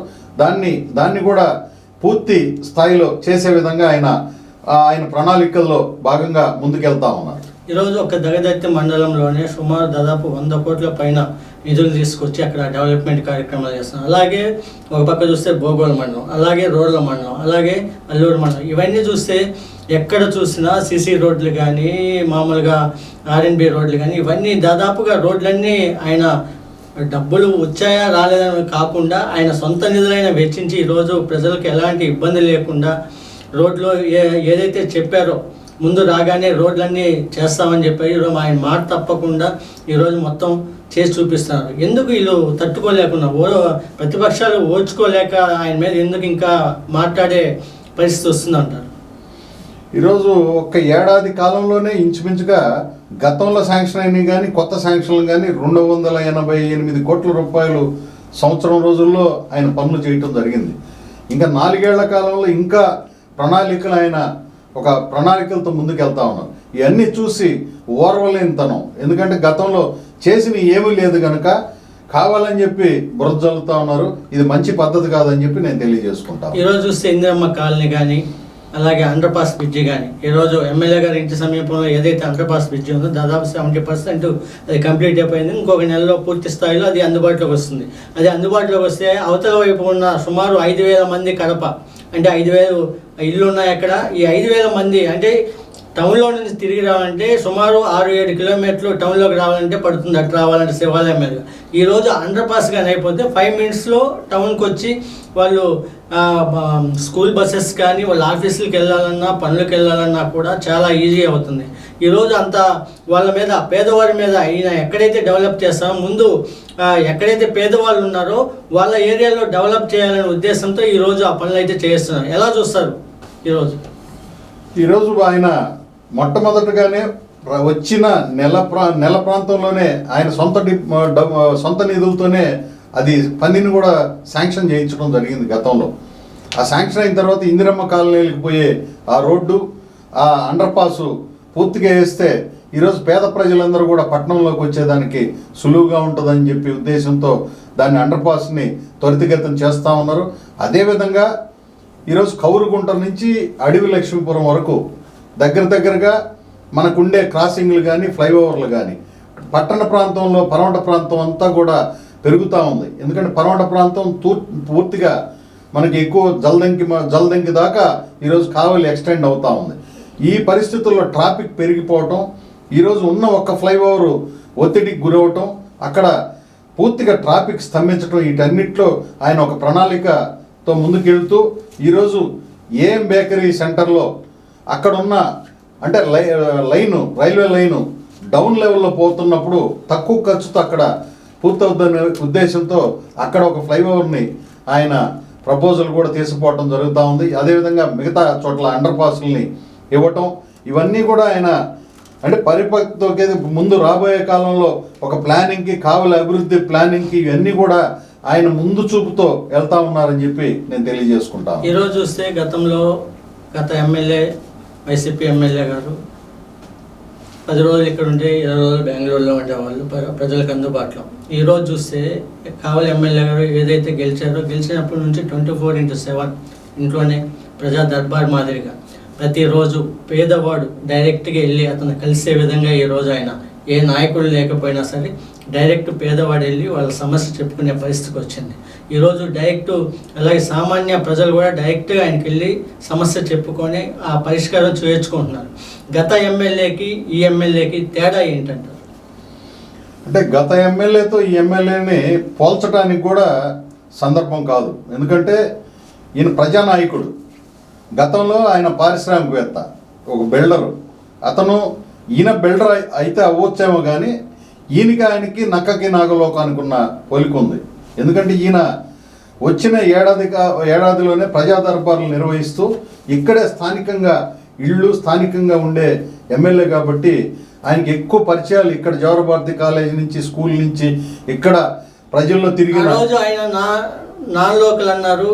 దాన్ని కూడా పూర్తి స్థాయిలో చేసే విధంగా ఆయన ప్రణాళికల్లో భాగంగా ముందుకెళ్తా ఉన్నారు. ఈరోజు ఒక దగదత్తి మండలంలోనే సుమారు దాదాపు 100 కోట్ల పైన నిధులు తీసుకొచ్చి అక్కడ డెవలప్మెంట్ కార్యక్రమాలు చేస్తున్నారు. అలాగే ఒక పక్క చూస్తే బోగోలు మండలం, అలాగే రోడ్ల మండలం, అలాగే అల్లూరు మండలం, ఇవన్నీ చూస్తే ఎక్కడ చూసినా సీసీ రోడ్లు కానీ, మామూలుగా ఆర్ఎన్బి రోడ్లు కానీ, ఇవన్నీ దాదాపుగా రోడ్లన్నీ ఆయన డబ్బులు వచ్చాయా రాలేదని కాకుండా ఆయన సొంత నిధులైన వెచ్చించి ఈరోజు ప్రజలకు ఎలాంటి ఇబ్బంది లేకుండా రోడ్లు ఏదైతే చెప్పారో ముందు రాగానే రోడ్లన్నీ చేస్తామని చెప్పారు. ఈరోజు ఆయన మాట తప్పకుండా ఈరోజు మొత్తం చేసి చూపిస్తున్నారు. ఎందుకు వీళ్ళు తట్టుకోలేకుండా ప్రతిపక్షాలు ఓర్చుకోలేక ఆయన మీద ఎందుకు ఇంకా మాట్లాడే పరిస్థితి వస్తుందంటారు? ఈరోజు ఒక్క ఏడాది కాలంలోనే ఇంచుమించుగా గతంలో శాంక్షన్ అయినవి కానీ కొత్త శాంక్షన్లు కానీ 288 కోట్ల రూపాయలు సంవత్సరం రోజుల్లో ఆయన పనులు చేయటం జరిగింది. ఇంకా 4 ఏళ్ల కాలంలో ఇంకా ప్రణాళికలు ఆయన ఒక ప్రణాళికలతో ముందుకు వెళ్తా ఉన్నారు. ఇవన్నీ చూసి ఓర్వలేనితనం, ఎందుకంటే గతంలో చేసిన ఏమీ లేదు కనుక కావాలని చెప్పి బురద జల్లుతా ఉన్నారు. ఇది మంచి పద్ధతి కాదని చెప్పి నేను తెలియజేసుకుంటాను. ఈరోజు చూస్తే ఇందిరమ్మ కాలనీ కానీ, అలాగే అండర్ పాస్ బ్రిడ్జి కానీ, ఈరోజు ఎమ్మెల్యే గారి ఇంటి సమీపంలో ఏదైతే అండర్ పాస్ బ్రిడ్జి ఉందో దాదాపు 70% అది కంప్లీట్ అయిపోయింది. ఇంకొక నెలలో పూర్తి స్థాయిలో అది అందుబాటులోకి వస్తుంది. అది అందుబాటులోకి వస్తే అవతల వైపు ఉన్న సుమారు 5,000 మంది కడప, అంటే 5,000 ఇళ్ళు ఉన్నాయి అక్కడ. ఈ 5,000 మంది అంటే టౌన్లో నుంచి తిరిగి రావాలంటే సుమారు 6-7 కిలోమీటర్లు టౌన్లోకి రావాలంటే పడుతుంది, అటు రావాలంటే శివాలయం మీద. ఈరోజు అండర్ పాస్ కానీ అయిపోతే 5 మినిట్స్లో టౌన్కి వచ్చి వాళ్ళు స్కూల్ బస్సెస్ కానీ వాళ్ళ ఆఫీసులకు వెళ్ళాలన్నా, పనులకు వెళ్ళాలన్నా కూడా చాలా ఈజీ అవుతుంది. ఈరోజు అంతా వాళ్ళ మీద, పేదవారి మీద ఈయన ఎక్కడైతే డెవలప్ చేస్తారో ముందు ఎక్కడైతే పేదవాళ్ళు ఉన్నారో వాళ్ళ ఏరియాలో డెవలప్ చేయాలనే ఉద్దేశంతో ఈరోజు ఆ పనులు అయితే చేస్తున్నారు. ఎలా చూస్తారు ఈరోజు ఆయన మొట్టమొదటిగానే వచ్చిన నెల ప్రాంతంలోనే ఆయన సొంత నిధులతోనే అది పనిని కూడా శాంక్షన్ చేయించడం జరిగింది గతంలో. ఆ శాంక్షన్ అయిన తర్వాత ఇందిరమ్మ కాలనీలకు పోయే ఆ రోడ్డు, ఆ అండర్ పాసు పూర్తిగా వేస్తే ఈరోజు పేద ప్రజలందరూ కూడా పట్టణంలోకి వచ్చేదానికి సులువుగా ఉంటుందని చెప్పి ఉద్దేశంతో దాన్ని అండర్ పాస్ని త్వరితగతిన చేస్తూ ఉన్నారు. అదేవిధంగా ఈరోజు కౌరుగుంట నుంచి అడవి లక్ష్మీపురం వరకు దగ్గరగా మనకుండే క్రాసింగ్లు కానీ, ఫ్లైఓవర్లు కానీ, పట్టణ ప్రాంతంలో పర్వత ప్రాంతం అంతా కూడా పెరుగుతూ ఉంది. ఎందుకంటే పర్వత ప్రాంతం పూర్తిగా మనకి ఎక్కువ జల్దంకి దాకా ఈరోజు కావలి ఎక్స్టెండ్ అవుతా ఉంది. ఈ పరిస్థితుల్లో ట్రాఫిక్ పెరిగిపోవటం, ఈరోజు ఉన్న ఒక ఫ్లైఓవర్ ఒత్తిడికి గురవటం, అక్కడ పూర్తిగా ట్రాఫిక్ స్తంభించడం, వీటన్నిటిలో ఆయన ఒక ప్రణాళికతో ముందుకెళ్తూ ఈరోజు ఏఎం బేకరీ సెంటర్లో అక్కడున్న అంటే రైల్వే లైను డౌన్ లెవెల్లో పోతున్నప్పుడు తక్కువ ఖర్చుతో అక్కడ పూర్తవుద్దనే ఉద్దేశంతో అక్కడ ఒక ఫ్లైఓవర్ని ఆయన ప్రపోజల్ కూడా తీసుకుపోవటం జరుగుతూ ఉంది. అదేవిధంగా మిగతా చోట్ల అండర్ పాస్ని ఇవ్వటం, ఇవన్నీ కూడా ఆయన అంటే పరిపక్వతకి ముందు రాబోయే కాలంలో ఒక ప్లానింగ్కి, కావలి అభివృద్ధి ప్లానింగ్కి ఇవన్నీ కూడా ఆయన ముందు చూపుతో వెళ్తా ఉన్నారని చెప్పి నేను తెలియజేసుకుంటాను. ఈరోజు చూస్తే గత ఎమ్మెల్యే వైసీపీ ఎమ్మెల్యే గారు 10 రోజులు ఇక్కడ ఉంటే 20 రోజులు బెంగళూరులో ఉండేవాళ్ళు, ప్రజలకు అందుబాటులో. ఈరోజు చూస్తే కావలి ఎమ్మెల్యే గారు ఏదైతే గెలిచినప్పటి నుంచి 24/7 ఇంట్లోనే ప్రజా దర్బార్ మాదిరిగా ప్రతిరోజు పేదవాడు డైరెక్ట్గా వెళ్ళి అతను కలిసే విధంగా ఈరోజు ఆయన ఏ నాయకుడు లేకపోయినా సరే డైరెక్ట్ పేదవాడు వెళ్ళి వాళ్ళ సమస్య చెప్పుకునే పరిస్థితికి వచ్చింది. ఈరోజు డైరెక్ట్ అలాగే సామాన్య ప్రజలు కూడా డైరెక్ట్గా ఆయనకి వెళ్ళి సమస్య చెప్పుకొని ఆ పరిష్కారం చేర్చుకుంటున్నారు. గత ఎమ్మెల్యేకి ఈ ఎమ్మెల్యేకి తేడా ఏంటంటారు? అంటే గత ఎమ్మెల్యేతో ఈ ఎమ్మెల్యేని పోల్చడానికి కూడా సందర్భం కాదు. ఎందుకంటే ఈయన ప్రజానాయకుడు. గతంలో ఆయన పారిశ్రామికవేత్త, ఒక బిల్డరు. ఈయన బిల్డర్ అయితే అవ్వచ్చేమో కానీ ఆయనకి నక్కకి నాగలోకానికి ఉన్న పోలిక ఉంది. ఎందుకంటే ఈయన వచ్చిన ఏడాదిలోనే ప్రజా దర్బార్లు నిర్వహిస్తూ ఇక్కడే స్థానికంగా ఉండే ఎమ్మెల్యే కాబట్టి ఆయనకి ఎక్కువ పరిచయాలు ఇక్కడ జవహర్ కాలేజ్ నుంచి, స్కూల్ నుంచి ఇక్కడ ప్రజల్లో తిరిగిన రోజు ఆయన నాన్ లోకల్ అన్నారు.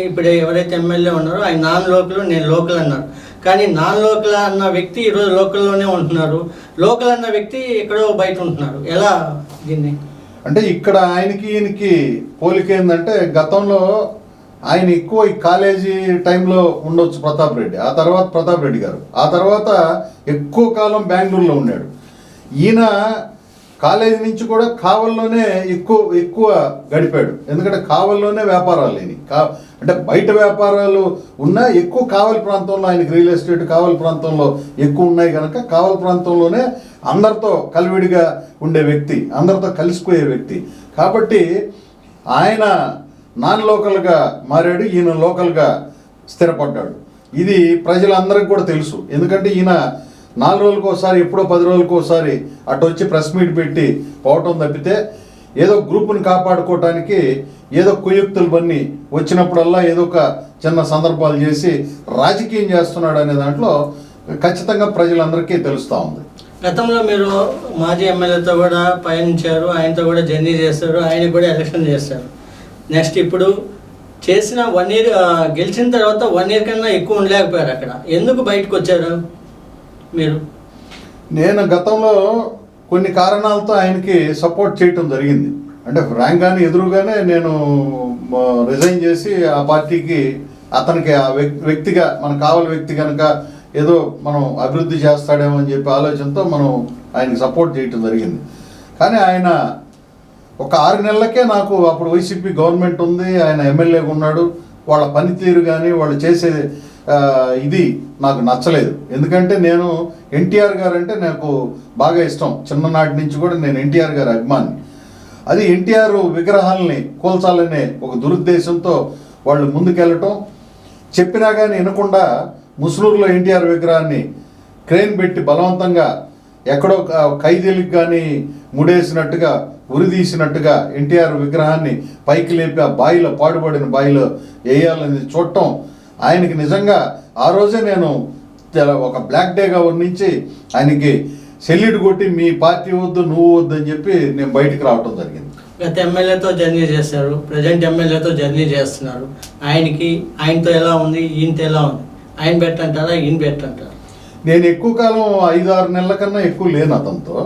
ఇప్పుడు ఎవరైతే ఎమ్మెల్యే ఉన్నారో ఆయన నాన్ లోకల్, నేను లోకల్ అన్నారు. కానీ నాన్ లోకల్ అన్న వ్యక్తి ఈరోజు లోకల్లోనే ఉంటున్నారు, లోకల్ అన్న వ్యక్తి ఎక్కడో బయట ఉంటున్నారు. ఎలా దీన్ని అంటే ఇక్కడ ఈయనకి పోలిక ఏంటంటే గతంలో ఆయన ఎక్కువ ఈ కాలేజీ టైంలో ఉండొచ్చు ప్రతాప్ రెడ్డి గారు. ఆ తర్వాత ఎక్కువ కాలం బెంగళూరులో ఉన్నాడు. ఈయన కాలేజీ నుంచి కూడా కావలిలోనే ఎక్కువ గడిపాడు. ఎందుకంటే కావలిలోనే వ్యాపారాలు అంటే బయట వ్యాపారాలు ఉన్నా ఎక్కువ కావలి ప్రాంతంలో ఆయనకి రియల్ ఎస్టేట్ కావలి ప్రాంతంలో ఎక్కువ ఉన్నాయి కనుక కావలి ప్రాంతంలోనే అందరితో కలివిడిగా ఉండే వ్యక్తి, అందరితో కలిసిపోయే వ్యక్తి. కాబట్టి ఆయన నాన్ లోకల్గా మారాడు, ఈయన లోకల్గా స్థిరపడ్డాడు. ఇది ప్రజలందరికీ కూడా తెలుసు. ఎందుకంటే ఈయన 4 రోజులకు ఒకసారి, ఎప్పుడో 10 రోజులకు ఒకసారి అటు వచ్చి ప్రెస్ మీట్ పెట్టి పోవటం తప్పితే ఏదో గ్రూపుని కాపాడుకోవటానికి ఏదో కుయుక్తులు బన్ని వచ్చినప్పుడల్లా ఏదో ఒక చిన్న సందర్భాలు చేసి రాజకీయం చేస్తున్నాడు అనే దాంట్లో ఖచ్చితంగా ప్రజలందరికీ తెలుస్తూ ఉంది. గతంలో మీరు మాజీ ఎమ్మెల్యేతో కూడా పయనించారు, ఆయనతో కూడా జర్నీ చేశారు, ఆయన కూడా ఎలక్షన్ చేశారు. నెక్స్ట్ ఇప్పుడు చేసిన 1 year గెలిచిన తర్వాత 1 year కన్నా ఎక్కువ ఉండలేకపోయారు. అక్కడ ఎందుకు బయటకు వచ్చారు మీరు? నేను గతంలో కొన్ని కారణాలతో ఆయనకి సపోర్ట్ చేయటం జరిగింది. అంటే ర్యాంక్ ఎదురుగానే నేను రిజైన్ చేసి ఆ పార్టీకి అతనికి ఆ వ్యక్తిగా మనకు కావాలి వ్యక్తి కనుక ఏదో మనం అభివృద్ధి చేస్తాడేమో అని చెప్పి ఆలోచనతో మనం ఆయనకి సపోర్ట్ చేయటం జరిగింది. కానీ ఆయన ఒక 6 నెలలకే నాకు అప్పుడు వైసీపీ గవర్నమెంట్ ఉంది, ఆయన ఎమ్మెల్యేగా ఉన్నాడు, వాళ్ళ పనితీరు కానీ వాళ్ళు చేసే ఇది నాకు నచ్చలేదు. ఎందుకంటే నేను ఎన్టీఆర్ గారు అంటే నాకు బాగా ఇష్టం, చిన్ననాటి నుంచి కూడా నేను ఎన్టీఆర్ గారి అభిమాని. అది ఎన్టీఆర్ విగ్రహాలని కూల్చాలనే ఒక దురుద్దేశంతో వాళ్ళు ముందుకెళ్ళటం, చెప్పినా కానీ వినకుండా ముసునూరులో ఎన్టీఆర్ విగ్రహాన్ని క్రెయిన్ పెట్టి బలవంతంగా ఎక్కడో ఖైదీలకు కానీ ముడేసినట్టుగా ఉరిదీసినట్టుగా ఎన్టీఆర్ విగ్రహాన్ని పైకి లేపి ఆ బాయిలో, పాడుపడిన బాయిలో వేయాలని చూడటం ఆయనకి నిజంగా ఆ రోజే నేను ఒక బ్లాక్ డేగా వర్ణించి ఆయనకి సెల్యూట్ కొట్టి మీ పార్టీ వద్దు, నువ్వు వద్దు అని చెప్పి నేను బయటికి రావటం జరిగింది. గత ఎమ్మెల్యేతో జర్నీ చేశారు, ప్రజెంట్ ఎమ్మెల్యేతో జర్నీ చేస్తున్నారు. ఆయనతో ఎలా ఉంది, ఈయనతో ఎలా ఉంది? ఆయన పెట్టంటారా, ఈయన పెట్టంటారా? నేను ఎక్కువ కాలం 5-6 నెలల కన్నా ఎక్కువ లేను అతనితో.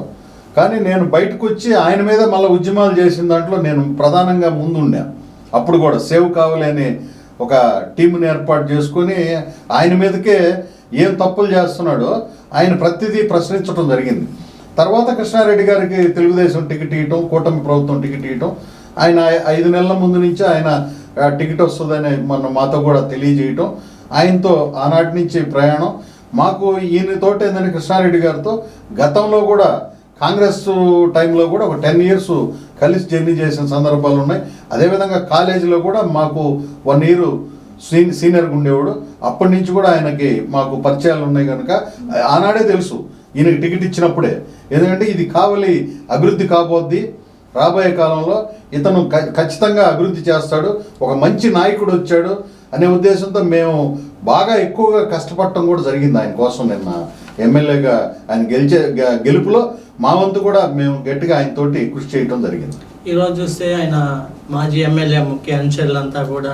కానీ నేను బయటకు వచ్చి ఆయన మీద మళ్ళీ ఉద్యమాలు చేసిన దాంట్లో నేను ప్రధానంగా ముందుండా. అప్పుడు కూడా సేవ్ కావాలి అనే ఒక టీంని ఏర్పాటు చేసుకొని ఆయన మీదకే ఏం తప్పులు చేస్తున్నాడో ఆయన ప్రతిదీ ప్రశ్నించడం జరిగింది. తర్వాత కృష్ణారెడ్డి గారికి తెలుగుదేశం టికెట్ ఇవ్వటం, కూటమి ప్రభుత్వం టికెట్ ఇవ్వటం, ఆయన 5 నెలల ముందు నుంచి ఆయన టికెట్ వస్తుందని మాతో కూడా తెలియజేయటం, ఆయనతో ఆనాటి నుంచి ప్రయాణం. మాకు ఈయనతోటి ఏంటంటే కృష్ణారెడ్డి గారితో గతంలో కూడా కాంగ్రెస్ టైంలో కూడా ఒక 10 years కలిసి జర్నీ చేసిన సందర్భాలు ఉన్నాయి. అదేవిధంగా కాలేజీలో కూడా మాకు 1 year సీనియర్గా ఉండేవాడు. అప్పటి నుంచి కూడా ఆయనకి మాకు పరిచయాలు ఉన్నాయి కనుక ఆనాడే తెలుసు ఈయనకి టికెట్ ఇచ్చినప్పుడే, ఎందుకంటే ఇది కావలి అభివృద్ధి కాబోద్ది, రాబోయే కాలంలో ఇతను ఖచ్చితంగా అభివృద్ధి చేస్తాడు, ఒక మంచి నాయకుడు వచ్చాడు అనే ఉద్దేశంతో మేము బాగా ఎక్కువగా కష్టపడటం కూడా జరిగింది ఆయన కోసం. నిన్న ఎమ్మెల్యేగా ఆయన గెలుపులో మా వంతు కూడా మేము గట్టిగా ఆయనతోటి కృషి చేయడం జరిగింది. ఈరోజు చూస్తే ఆయన మాజీ ఎమ్మెల్యే ముఖ్య అనుచరులంతా కూడా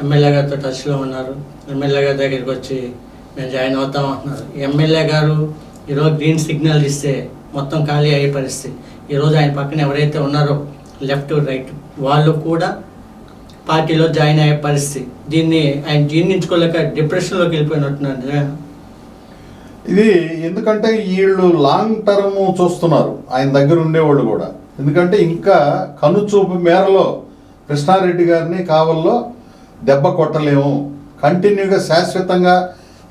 ఎమ్మెల్యే గారితో టచ్లో ఉన్నారు. ఎమ్మెల్యే గారి దగ్గరికి వచ్చి మేము జాయిన్ అవుతాం అంటున్నారు. ఎమ్మెల్యే గారు ఈరోజు గ్రీన్ సిగ్నల్ ఇస్తే మొత్తం ఖాళీ అయ్యే పరిస్థితి. ఈరోజు ఆయన పక్కన ఎవరైతే ఉన్నారో లెఫ్ట్ రైట్ వాళ్ళు కూడా పార్టీలో జాయిన్ అయ్యే పరిస్థితి. దీన్ని ఆయన జీర్ణించుకోలేక డిప్రెషన్లోకి వెళ్ళిపోయినట్టున్నారు. ఇది ఎందుకంటే వీళ్ళు లాంగ్ టర్మ్ చూస్తున్నారు ఆయన దగ్గర ఉండేవాళ్ళు కూడా, ఎందుకంటే ఇంకా కనుచూపు మేరలో కృష్ణారెడ్డి గారిని కావల్లో దెబ్బ కొట్టలేము, కంటిన్యూగా శాశ్వతంగా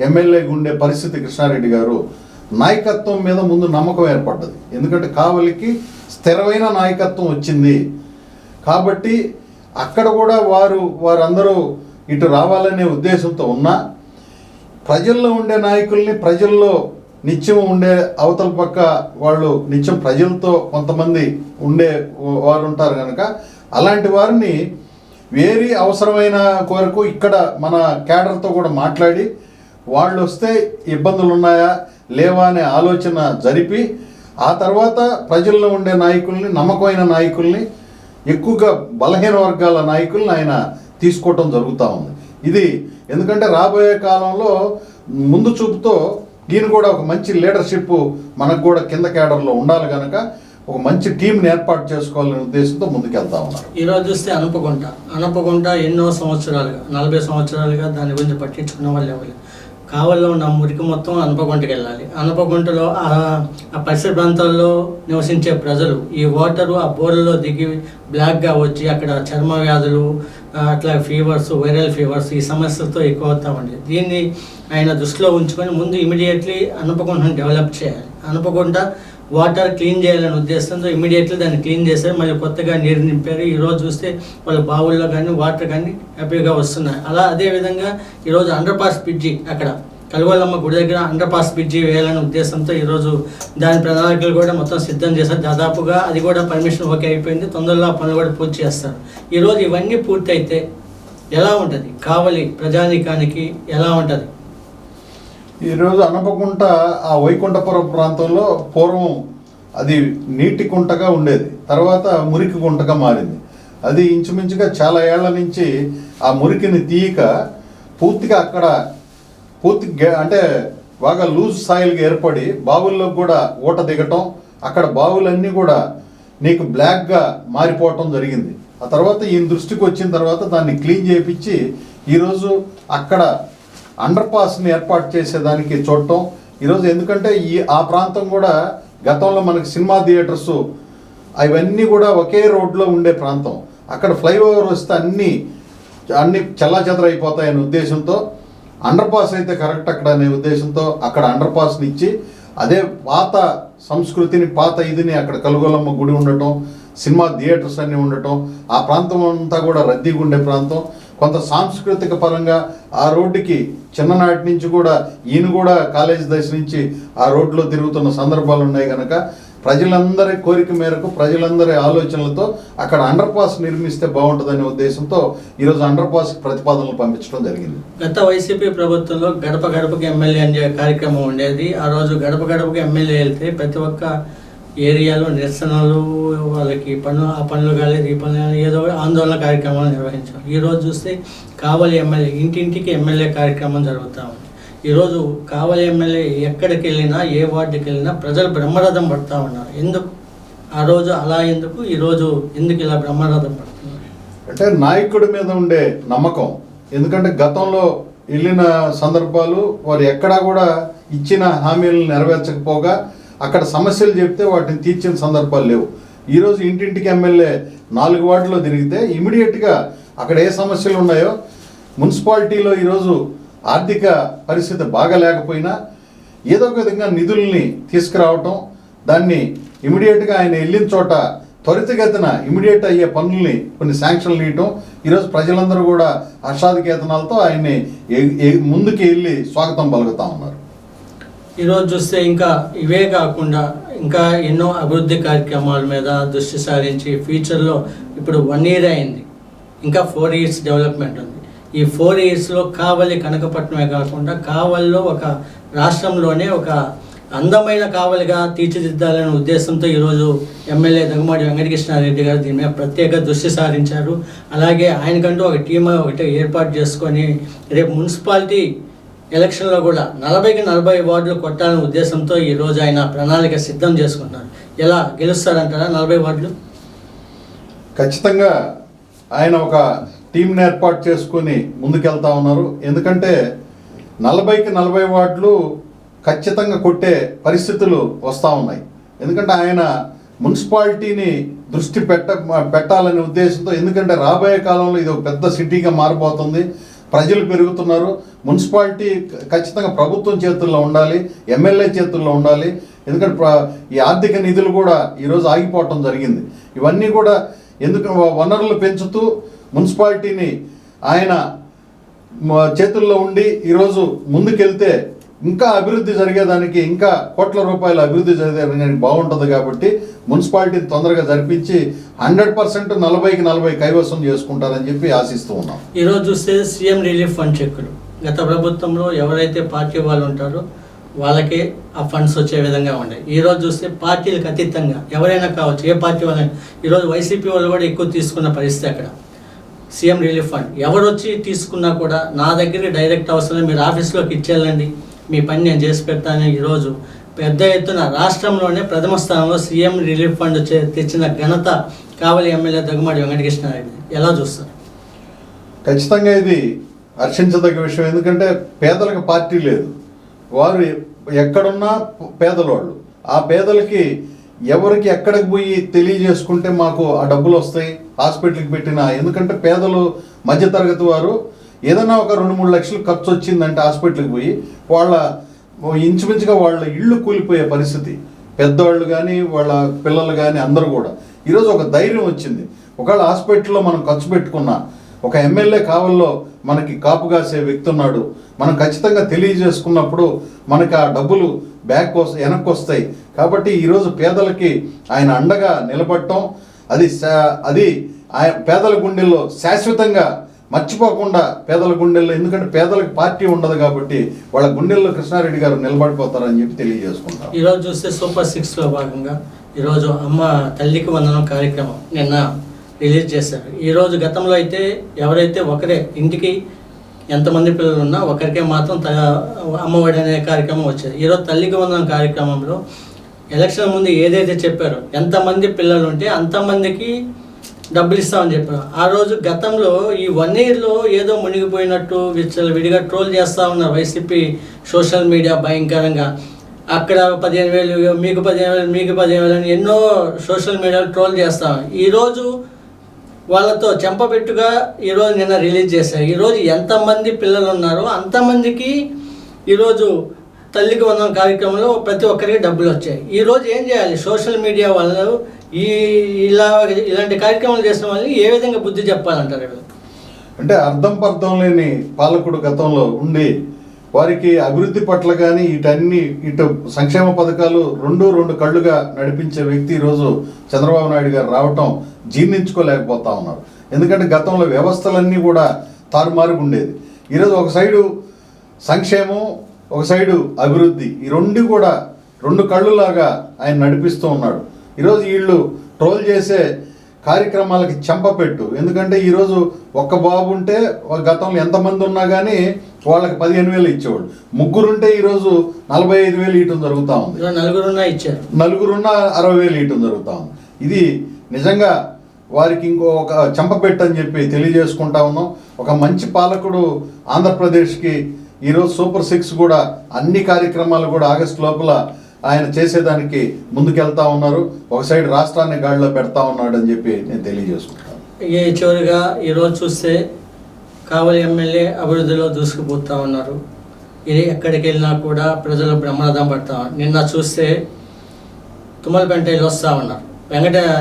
ఎమ్మెల్యేగా ఉండే పరిస్థితి కృష్ణారెడ్డి గారు నాయకత్వం మీద ముందు నమ్మకం ఏర్పడ్డది. ఎందుకంటే కావలికి స్థిరమైన నాయకత్వం వచ్చింది కాబట్టి అక్కడ కూడా వారందరూ ఇటు రావాలనే ఉద్దేశంతో ఉన్నా ప్రజల్లో ఉండే నాయకుల్ని, ప్రజల్లో నిత్యం ఉండే అవతల పక్క వాళ్ళు నిత్యం ప్రజలతో కొంతమంది ఉండే వారు ఉంటారు కనుక అలాంటి వారిని వేరే అవసరమైన కొరకు ఇక్కడ మన క్యాడర్తో కూడా మాట్లాడి వాళ్ళు వస్తే ఇబ్బందులు ఉన్నాయా లేవా అనే ఆలోచన జరిపి ఆ తర్వాత ప్రజల్లో ఉండే నాయకుల్ని, నమ్మకమైన నాయకుల్ని, ఎక్కువగా బలహీన వర్గాల నాయకుల్ని ఆయన తీసుకోవటం జరుగుతూ ఉంది. ఇది ఎందుకంటే రాబోయే కాలంలో ముందు చూపుతో ఈయన కూడా ఒక మంచి లీడర్షిప్ మనకు కూడా కింద క్యాడర్లో ఉండాలి కనుక ఒక మంచి టీంని ఏర్పాటు చేసుకోవాలనే ఉద్దేశంతో ముందుకెళ్తా ఉన్నారు. ఈరోజు చూస్తే అనపగుంట ఎన్నో సంవత్సరాలుగా 40 సంవత్సరాలుగా దాని గురించి పట్టించుకున్న వాళ్ళు ఎవరు. కావల్లో ఉన్న మురికి మొత్తం అనపగుంటకి వెళ్ళాలి. అనపగుంటలో ఆ పరిసర ప్రాంతాల్లో నివసించే ప్రజలు ఈ వాటరు ఆ బోర్లలో దిగి బ్లాక్గా వచ్చి అక్కడ చర్మ వ్యాధులు, అట్లా ఫీవర్స్, వైరల్ ఫీవర్స్ ఈ సమస్యలతో ఎక్కువ అవుతా ఉండేది. దీన్ని ఆయన దృష్టిలో ఉంచుకొని ముందు ఇమీడియట్లీ అనపగుంటను డెవలప్ చేయాలి. అనపగుంట వాటర్ క్లీన్ చేయాలనే ఉద్దేశంతో ఇమీడియట్లీ దాన్ని క్లీన్ చేశారు. మళ్ళీ కొత్తగా నీరు నింపారు. ఈరోజు చూస్తే వాళ్ళ బావుల్లో కానీ వాటర్ కానీ హ్యాపీగా వస్తున్నాయి. అదేవిధంగా ఈరోజు అండర్ పాస్ బ్రిడ్జి అక్కడ కలుగోలమ్మ గుడి దగ్గర అండర్ పాస్ బ్రిడ్జి వేయాలనే ఉద్దేశంతో ఈరోజు దాని ప్రణాళికలు కూడా మొత్తం సిద్ధం చేశారు. దాదాపుగా అది కూడా పర్మిషన్ ఓకే అయిపోయింది. తొందరలో ఆ పనులు కూడా పూర్తి చేస్తారు. ఈరోజు ఇవన్నీ పూర్తయితే ఎలా ఉంటుంది కావలి ప్రజానీకానికి, ఎలా ఉంటుంది? ఈరోజు అనపకుంట ఆ వైకుంఠపురం ప్రాంతంలో పూర్వం అది నీటి కుంటగా ఉండేది, తర్వాత మురికి కుంటగా మారింది. అది ఇంచుమించుగా చాలా ఏళ్ల నుంచి ఆ మురికిని తీయక పూర్తిగా అక్కడ అంటే బాగా లూజ్ సాయిల్గా ఏర్పడి బావుల్లో కూడా ఊట దిగటం, అక్కడ బావులన్నీ కూడా నీకు బ్లాక్గా మారిపోవటం జరిగింది. ఆ తర్వాత ఈయన దృష్టికి వచ్చిన తర్వాత దాన్ని క్లీన్ చేయించి ఈరోజు అక్కడ అండర్ పాస్ని ఏర్పాటు చేసేదానికి చూడటం. ఈరోజు ఎందుకంటే ఆ ప్రాంతం కూడా గతంలో మనకి సినిమా థియేటర్స్ అవన్నీ కూడా ఒకే రోడ్లో ఉండే ప్రాంతం. అక్కడ ఫ్లైఓవర్ వస్తే అన్నీ చెల్లాచెదరైపోతాయనే ఉద్దేశంతో అండర్ పాస్ అయితే కరెక్ట్ అక్కడ అనే ఉద్దేశంతో అక్కడ అండర్ పాస్ని ఇచ్చి అదే పాత సంస్కృతిని, పాత ఇదిని అక్కడ కలుగోలమ్మ గుడి ఉండటం, సినిమా థియేటర్స్ అన్నీ ఉండటం, ఆ ప్రాంతం అంతా కూడా రద్దీగా ఉండే ప్రాంతం. కొంత సాంస్కృతిక పరంగా ఆ రోడ్డుకి చిన్ననాటి నుంచి కూడా ఈయన కూడా కాలేజీ దశ నుంచి ఆ రోడ్లో తిరుగుతున్న సందర్భాలు ఉన్నాయి కనుక ప్రజలందరి కోరిక మేరకు, ప్రజలందరి ఆలోచనలతో అక్కడ అండర్ పాస్ నిర్మిస్తే బాగుంటుందనే ఉద్దేశంతో ఈరోజు అండర్ పాస్ ప్రతిపాదనలు పంపించడం జరిగింది. గత వైసీపీ ప్రభుత్వంలో గడప గడపకి ఎమ్మెల్యే అనే కార్యక్రమం ఉండేది. ఆ రోజు గడప గడపకి ఎమ్మెల్యే వెళ్తే ప్రతి ఒక్క ఏరియాలో నిరసనలు, వాళ్ళకి ఆ పనులు కాలేదు, ఈ పనులు కాలేదు, ఏదో ఆందోళన కార్యక్రమాలు నిర్వహించారు. ఈరోజు చూస్తే కావలి ఎమ్మెల్యే ఇంటింటికి ఎమ్మెల్యే కార్యక్రమం జరుగుతూ ఉంది. ఈరోజు కావలి ఎమ్మెల్యే ఎక్కడికి వెళ్ళినా, ఏ వార్డుకి వెళ్ళినా ప్రజలు బ్రహ్మరథం పడుతూ ఉన్నారు. ఎందుకు ఆ రోజు అలా, ఎందుకు ఈరోజు ఎందుకు ఇలా బ్రహ్మరథం పడుతున్నారు? అంటే నాయకుడి మీద ఉండే నమ్మకం. ఎందుకంటే గతంలో వెళ్ళిన సందర్భాలు వారు ఎక్కడా కూడా ఇచ్చిన హామీలను నెరవేర్చకపోగా అక్కడ సమస్యలు చెప్తే వాటిని తీర్చిన సందర్భాలు లేవు. ఈరోజు ఇంటింటికి ఎమ్మెల్యే 4 వార్డులో తిరిగితే ఇమీడియట్గా అక్కడ ఏ సమస్యలు ఉన్నాయో, మున్సిపాలిటీలో ఈరోజు ఆర్థిక పరిస్థితి బాగా లేకపోయినా ఏదో ఒక విధంగా నిధుల్ని తీసుకురావటం, దాన్ని ఇమీడియట్గా ఆయన వెళ్ళిన చోట త్వరితగతిన ఇమీడియట్ అయ్యే పనుల్ని కొన్ని శాంక్షన్లు ఇవ్వటం, ఈరోజు ప్రజలందరూ కూడా హర్షాధికేతనాలతో ఆయన్ని ముందుకు వెళ్ళి స్వాగతం పలుకుతా ఉన్నారు. ఈరోజు చూస్తే ఇంకా ఇవే కాకుండా ఇంకా ఎన్నో అభివృద్ధి కార్యక్రమాల మీద దృష్టి సారించి ఫ్యూచర్లో ఇప్పుడు 1 year అయింది, ఇంకా 4 years డెవలప్మెంట్ ఉంది. ఈ 4 yearsలో కావలి కనకపట్నమే కాకుండా కావలిలో ఒక రాష్ట్రంలోనే ఒక అందమైన కావలిగా తీర్చిదిద్దాలనే ఉద్దేశంతో ఈరోజు ఎమ్మెల్యే దగ్గుమాటి వెంకటకృష్ణారెడ్డి గారు దీని మీద ప్రత్యేక దృష్టి సారించారు. అలాగే ఆయనకంటూ ఒక టీం ఒకటి ఏర్పాటు చేసుకొని రేపు మున్సిపాలిటీ ఎలక్షన్లో కూడా 40కి 40 వార్డులు కొట్టాలనే ఉద్దేశంతో ఈరోజు ఆయన ప్రణాళిక సిద్ధం చేసుకుంటున్నారు. ఎలా గెలుస్తారంటారా 40 వార్డులు? ఖచ్చితంగా ఆయన ఒక టీంని ఏర్పాటు చేసుకొని ముందుకెళ్తా ఉన్నారు. ఎందుకంటే 40కి 40 వార్డులు ఖచ్చితంగా కొట్టే పరిస్థితులు వస్తూ ఉన్నాయి. ఎందుకంటే ఆయన మున్సిపాలిటీని దృష్టి పెట్టాలనే ఉద్దేశంతో, ఎందుకంటే రాబోయే కాలంలో ఇది ఒక పెద్ద సిటీగా మారిపోతుంది, ప్రజలు పెరుగుతున్నారు, మున్సిపాలిటీ ఖచ్చితంగా ప్రభుత్వం చేతుల్లో ఉండాలి, ఎమ్మెల్యే చేతుల్లో ఉండాలి. ఎందుకంటే ఈ ఆర్థిక నిధులు కూడా ఈరోజు ఆగిపోవటం జరిగింది. ఇవన్నీ కూడా ఎందుకు వనరులు పెంచుతూ మున్సిపాలిటీని ఆయన చేతుల్లో ఉండి ఈరోజు ముందుకెళ్తే ఇంకా అభివృద్ధి జరిగేదానికి, ఇంకా కోట్ల రూపాయల అభివృద్ధి జరిగేదానికి బాగుంటుంది. కాబట్టి మున్సిపాలిటీని తొందరగా జరిపించి 100% 40కి 40 కైవసం చేసుకుంటారని చెప్పి ఆశిస్తూ ఉన్నాం. ఈరోజు చూస్తే సీఎం రిలీఫ్ ఫండ్ చెక్కులు గత ప్రభుత్వంలో ఎవరైతే పార్టీ వాళ్ళు ఉంటారో వాళ్ళకే ఆ ఫండ్స్ వచ్చే విధంగా ఉన్నాయి. ఈరోజు చూస్తే పార్టీలకు అతీతంగా ఎవరైనా కావచ్చు, ఏ పార్టీ వాళ్ళైనా, ఈరోజు వైసీపీ వాళ్ళు కూడా ఎక్కువ తీసుకున్న పరిస్థితి అక్కడ. సీఎం రిలీఫ్ ఫండ్ ఎవరు వచ్చి తీసుకున్నా కూడా నా దగ్గర డైరెక్ట్ అవసరం, మీరు ఆఫీస్లోకి ఇచ్చేయాలండి, మీ పని నేను చేసి పెడతానని ఈరోజు పెద్ద ఎత్తున రాష్ట్రంలోనే ప్రథమ స్థానంలో సీఎం రిలీఫ్ ఫండ్ తెచ్చిన ఘనత కావలి ఎమ్మెల్యే దగ్గుమాటి వెంకటకృష్ణారెడ్డి. ఎలా చూస్తారు? ఖచ్చితంగా ఇది హర్షించదగ్గ విషయం. ఎందుకంటే పేదలకు పార్టీ లేదు, వారు ఎక్కడున్నా పేదలవాళ్ళు. ఆ పేదలకి ఎవరికి ఎక్కడికి పోయి తెలియజేసుకుంటే మాకు ఆ డబ్బులు వస్తాయి, హాస్పిటల్కి పెట్టినా. ఎందుకంటే పేదలు మధ్యతరగతి వారు ఏదైనా ఒక 2-3 లక్షలు ఖర్చు వచ్చిందంటే హాస్పిటల్కి పోయి వాళ్ళ ఇంచుమించుగా వాళ్ళ ఇళ్ళు కూలిపోయే పరిస్థితి. పెద్దవాళ్ళు కానీ వాళ్ళ పిల్లలు కానీ అందరూ కూడా ఈరోజు ఒక ధైర్యం వచ్చింది. ఒకవేళ హాస్పిటల్లో మనం ఖర్చు పెట్టుకున్నా ఒక ఎమ్మెల్యే కావల్లో మనకి కాపు కాసే వ్యక్తి ఉన్నాడు, మనం ఖచ్చితంగా తెలియజేసుకున్నప్పుడు మనకి ఆ డబ్బులు వెనక్కి వస్తాయి. కాబట్టి ఈరోజు పేదలకి ఆయన అండగా నిలబడటం అది ఆయన పేదల గుండెల్లో శాశ్వతంగా మర్చిపోకుండా పేదల గుండెల్లో, ఎందుకంటే పేదలకు పార్టీ ఉండదు కాబట్టి వాళ్ళ గుండెల్లో కృష్ణారెడ్డి గారు నిలబడిపోతారని చెప్పి తెలియజేసుకుంటాం. ఈరోజు చూస్తే సూపర్ 6లో భాగంగా ఈరోజు అమ్మ తల్లికి వందనం కార్యక్రమం నిన్న రిలీజ్ చేశారు. ఈరోజు గతంలో అయితే ఎవరైతే ఒకరే ఇంటికి ఎంతమంది పిల్లలు ఉన్నా ఒకరికే మాత్రం అమ్మఒడి అనే కార్యక్రమం వచ్చేది. ఈరోజు తల్లికి వందనం కార్యక్రమంలో ఎలక్షన్ ముందు ఏదైతే చెప్పారో ఎంతమంది పిల్లలు ఉంటే అంతమందికి డబ్బులు ఇస్తామని చెప్పారు. ఆ రోజు గతంలో ఈ 1 yearలో ఏదో మునిగిపోయినట్టు విడిగా ట్రోల్ చేస్తూ ఉన్నారు వైసీపీ సోషల్ మీడియా భయంకరంగా. అక్కడ 15,000, మీకు 15,000, మీకు 15,000 అని ఎన్నో సోషల్ మీడియాలో ట్రోల్ చేస్తాం. ఈరోజు వాళ్ళతో చెంపపెట్టుగా ఈరోజు నిన్న రిలీజ్ చేశారు. ఈరోజు ఎంతమంది పిల్లలు ఉన్నారో అంతమందికి ఈరోజు తల్లికి వందనం కార్యక్రమంలో ప్రతి ఒక్కరికి డబ్బులు వచ్చాయి. ఈరోజు ఏం చేయాలి? సోషల్ మీడియా వాళ్ళు ఇలాంటి కార్యక్రమాలు చేసిన వాళ్ళని ఏ విధంగా బుద్ధి చెప్పాలంటారు? అంటే అర్థం పర్థం లేని పాలకుడు గతంలో ఉండి వారికి అభివృద్ధి పట్ల కానీ ఇటు సంక్షేమ పథకాలు రెండు కళ్ళుగా నడిపించే వ్యక్తి ఈరోజు చంద్రబాబు నాయుడు గారు రావటం జీర్ణించుకోలేకపోతా ఉన్నారు. ఎందుకంటే గతంలో వ్యవస్థలన్నీ కూడా తారుమారుగా ఉండేది. ఈరోజు ఒక సైడు సంక్షేమం, ఒక సైడు అభివృద్ధి, ఈ రెండు కళ్ళులాగా ఆయన నడిపిస్తూ ఉన్నాడు. ఈరోజు వీళ్ళు ట్రోల్ చేసే కార్యక్రమాలకి చెంపపెట్టు. ఎందుకంటే ఈరోజు ఒక్క బాబు ఉంటే గతంలో ఎంతమంది ఉన్నా కానీ వాళ్ళకి 15,000 ఇచ్చేవాళ్ళు, ముగ్గురుంటే ఈరోజు 45,000 ఇవ్వటం జరుగుతూ ఉంది, నలుగురున్నా 60,000 ఇవ్వటం జరుగుతూ ఉంది. ఇది నిజంగా వారికి ఒక చెంపపెట్టు అని చెప్పి తెలియజేసుకుంటా ఉన్నాం. ఒక మంచి పాలకుడు ఆంధ్రప్రదేశ్కి ఈరోజు సూపర్ 6 కూడా అన్ని కార్యక్రమాలు కూడా ఆగస్టు లోపల ఆయన చేసేదానికి ముందుకెళ్తా ఉన్నారు. ఒక సైడ్ రాష్ట్రాన్ని గాడిలో పెడతా ఉన్నాడు అని చెప్పి నేను తెలియజేసుకుంటాను. చివరిగా ఈరోజు చూస్తే కావలి ఎమ్మెల్యే అభివృద్ధిలో దూసుకుపోతూ ఉన్నారు. ఇది ఎక్కడికి వెళ్ళినా కూడా ప్రజలు బ్రహ్మరథం పడతా ఉన్నారు. నిన్న చూస్తే తుమ్మలపెంటలో వస్తూ ఉన్నారు.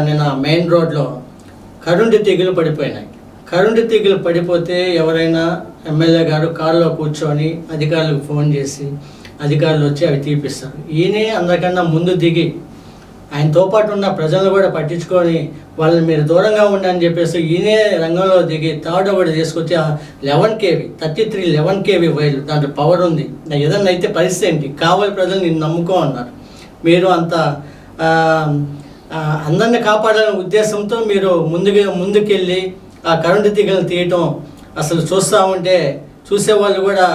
నిన్న మెయిన్ రోడ్లో కరెంటు తీగలు పడిపోయినాయి. కరెంటు తీగలు పడిపోతే ఎవరైనా ఎమ్మెల్యే గారు కారులో కూర్చొని అధికారులకు ఫోన్ చేసి అధికారులు వచ్చి అవి తీపిస్తారు. ఈయనే అందరికన్నా ముందు దిగి ఆయనతో పాటు ఉన్న ప్రజలను కూడా పట్టించుకొని వాళ్ళని మీరు దూరంగా ఉండని చెప్పేసి ఈయనే రంగంలో దిగి థర్డ్ ఒకటి తీసుకొచ్చి 11 kV వైర్లు, దాంట్లో పవర్ ఉంది, ఏదన్నా అయితే పరిస్థితి ఏంటి, కావాలి ప్రజలు నేను నమ్ముకో అన్నారు. మీరు అంత అందరిని కాపాడాలనే ఉద్దేశంతో మీరు ముందుకెళ్ళి ఆ కరెంటు తీగలు తీయటం అసలు చూస్తూ ఉంటే చూసేవాళ్ళు కూడా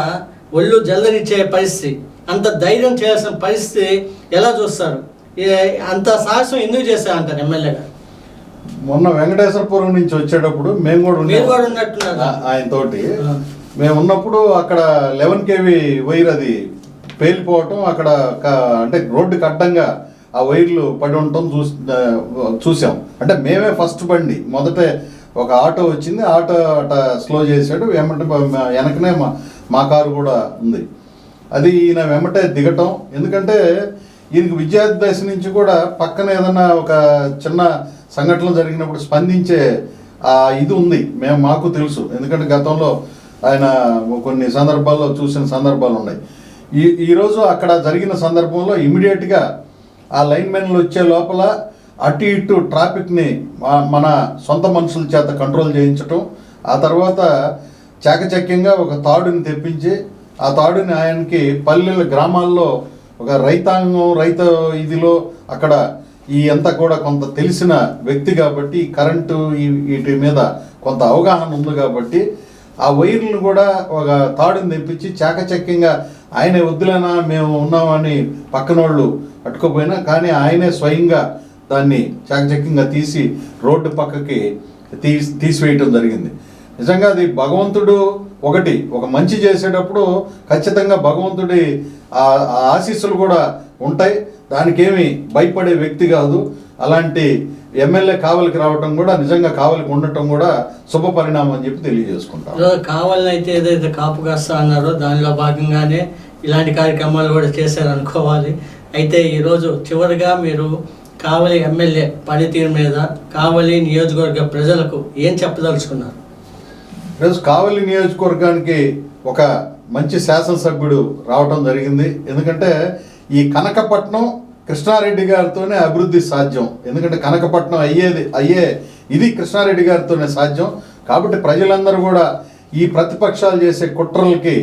ఒళ్ళు జల్లరిచ్చే పరిస్థితి. అంత ధైర్యం చేయాల్సిన పరిస్థితి ఎలా చూస్తారు? అంత సాహసం ఎందుకు చేశారంటారు ఎమ్మెల్యే గారు? మొన్న వెంకటేశ్వరపురం నుంచి వచ్చేటప్పుడు మేము కూడా ఉన్నట్టున్నారు ఆయనతోటి. మేము ఉన్నప్పుడు అక్కడ 11 kV వైర్ అది పేలిపోవటం, అక్కడ అంటే రోడ్డుకి అడ్డంగా ఆ వైర్లు పడి ఉండటం చూసాం. అంటే మేమే ఫస్ట్ బండి, మొదటే ఒక ఆటో వచ్చింది, ఆటో అట స్లో చేశాడు, వెనకనే మా కారు కూడా ఉంది. అది ఈయన వెంబటే దిగటం, ఎందుకంటే ఈయనకి విద్యార్థి దశ నుంచి కూడా పక్కన ఏదన్నా ఒక చిన్న సంఘటన జరిగినప్పుడు స్పందించే ఇది ఉంది, మాకు తెలుసు. ఎందుకంటే గతంలో ఆయన కొన్ని సందర్భాల్లో చూసిన సందర్భాలు ఉన్నాయి. ఈరోజు అక్కడ జరిగిన సందర్భంలో ఇమీడియట్గా ఆ లైన్మెన్లు వచ్చే లోపల అటు ఇటు ట్రాఫిక్ని మన సొంత మనుషుల చేత కంట్రోల్ చేయించటం, ఆ తర్వాత చాకచక్యంగా ఒక తాడుని తెప్పించి ఆ తాడుని ఆయనకి పల్లెల గ్రామాల్లో ఒక రైతు ఇదిలో అక్కడ అంతా కూడా కొంత తెలిసిన వ్యక్తి కాబట్టి, కరెంటు వీటి మీద కొంత అవగాహన ఉంది కాబట్టి ఆ వైర్లను కూడా ఒక తాడుని తెప్పించి చాకచక్యంగా ఆయనే వద్దులేనా మేము ఉన్నామని పక్కనోళ్ళు అట్టుకోపోయినా కానీ ఆయనే స్వయంగా దాన్ని చాకచక్యంగా తీసి రోడ్డు పక్కకి తీసివేయటం జరిగింది. నిజంగా అది భగవంతుడు ఒక మంచి చేసేటప్పుడు ఖచ్చితంగా భగవంతుడి ఆశీస్సులు కూడా ఉంటాయి. దానికేమి భయపడే వ్యక్తి కాదు. అలాంటి ఎమ్మెల్యే కావలికి రావటం కూడా నిజంగా కావలికి ఉండటం కూడా శుభ పరిణామం అని చెప్పి తెలియజేసుకుంటాం. కావాలని అయితే ఏదైతే కాపు కాస్తా అన్నారో దానిలో భాగంగానే ఇలాంటి కార్యక్రమాలు కూడా చేశారనుకోవాలి. అయితే ఈరోజు చివరిగా మీరు కావలి ఎమ్మెల్యే పనితీరు మీద కావలి నియోజకవర్గ ప్రజలకు ఏం చెప్పదలుచుకున్నారు? ఈరోజు కావలి నియోజకవర్గానికి ఒక మంచి శాసనసభ్యుడు రావటం జరిగింది. ఎందుకంటే ఈ కనకపట్నం కృష్ణారెడ్డి గారితోనే అభివృద్ధి సాధ్యం. ఎందుకంటే కనకపట్నం ఇది కృష్ణారెడ్డి గారితోనే సాధ్యం. కాబట్టి ప్రజలందరూ కూడా ఈ ప్రతిపక్షాలు చేసే కుట్రలకి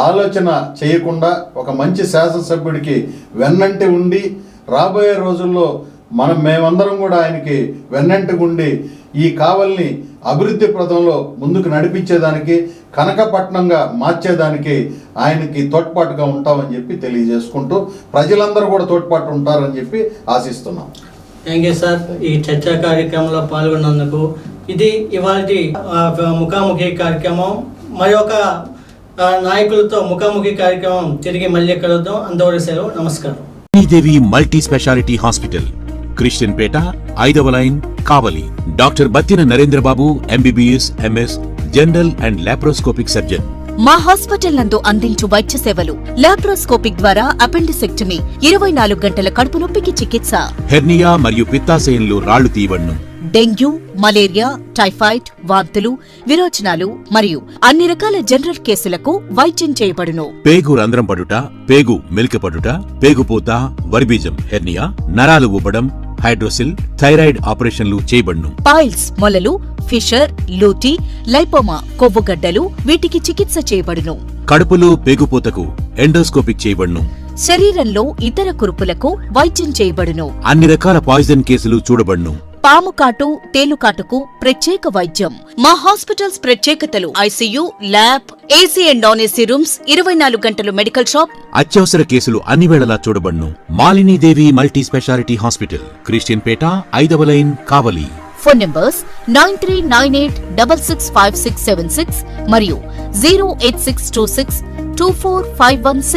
ఆలోచన చేయకుండా ఒక మంచి శాసనసభ్యుడికి వెన్నంటి ఉండి రాబోయే రోజుల్లో మేమందరం కూడా ఆయనకి వెన్నంటి ఉండి ఈ కావలిని అభివృద్ధి ప్రదంలో ముందుకు నడిపించేదానికి, కనకపట్నంగా మార్చేదానికి ఆయనకి తోడ్పాటుగా ఉంటామని చెప్పి తెలియజేసుకుంటూ ప్రజలందరూ కూడా తోడ్పాటు ఉంటారని చెప్పి ఆశిస్తున్నాం. థ్యాంక్ యూ సార్, ఈ చర్చా కార్యక్రమంలో పాల్గొన్నందుకు. ఇది ఇవాల్టి ముఖాముఖి కార్యక్రమం. మరొక నాయకులతో ముఖాముఖి కార్యక్రమం తిరిగి మళ్ళీ కలుద్దాం. అంతవరకు సెలవు, నమస్కారం. దేవి multi speciality hospital, Christian Peta, 5వ line, Kavali. Doctor Battina Narendra Babu, MBBS, MS, general and laparoscopic surgeon. మా హాస్పిటల్ నందు అందించు వైద్య సేవలు: లాప్రోస్కోపిక్ ద్వారా అపెండిసెక్టమీ, 24 గంటల కడుపు నొప్పికి చికిత్స, హెర్నియా మరియు పిత్తాశయంలో రాళ్లు తీయబడును, డెంగ్యూ, మలేరియా, టైఫాయిడ్, వాంతులు, విరోచనాలు మరియు అన్ని రకాల జనరల్ కేసులకు వైద్యం చేయబడును. పేగు రంధ్రం పడుట, పేగు మెలికపడుట, పేగుపూత, వర్బీజం, హెర్నియా, నరాలు ఉబ్బడం, హైడ్రోసిల్, థైరాయిడ్ ఆపరేషన్లు చేయబడును. పైల్స్, మొలలు, ఫిషర్, లూటీ, లైపోమా, కొవ్వుగడ్డలు, వీటికి చికిత్స చేయబడును. కడుపులో పేగుపూతకు ఎండోస్కోపిక్ చేయబడును. శరీరంలో ఇతర కురుపులకు వైద్యం చేయబడును. అన్ని రకాల పాయిజన్ కేసులు చూడబడును. పాము కాటు, తేలుకాటుకు ప్రత్యేక వైద్యం. మా హాస్పిటల్స్ ప్రత్యేకతలు: ICU, lab, AC and non AC rooms, 24 గంటలు మెడికల్ షాప్. అత్యవసర కేసులు అన్ని వేళలా చూడబడును. Malinidevi multi speciality hospital, Christian Peta, 5వ లైన్, కావలి. ఫోన్ నంబర్స్ 9398665676 మరియు 08626245166.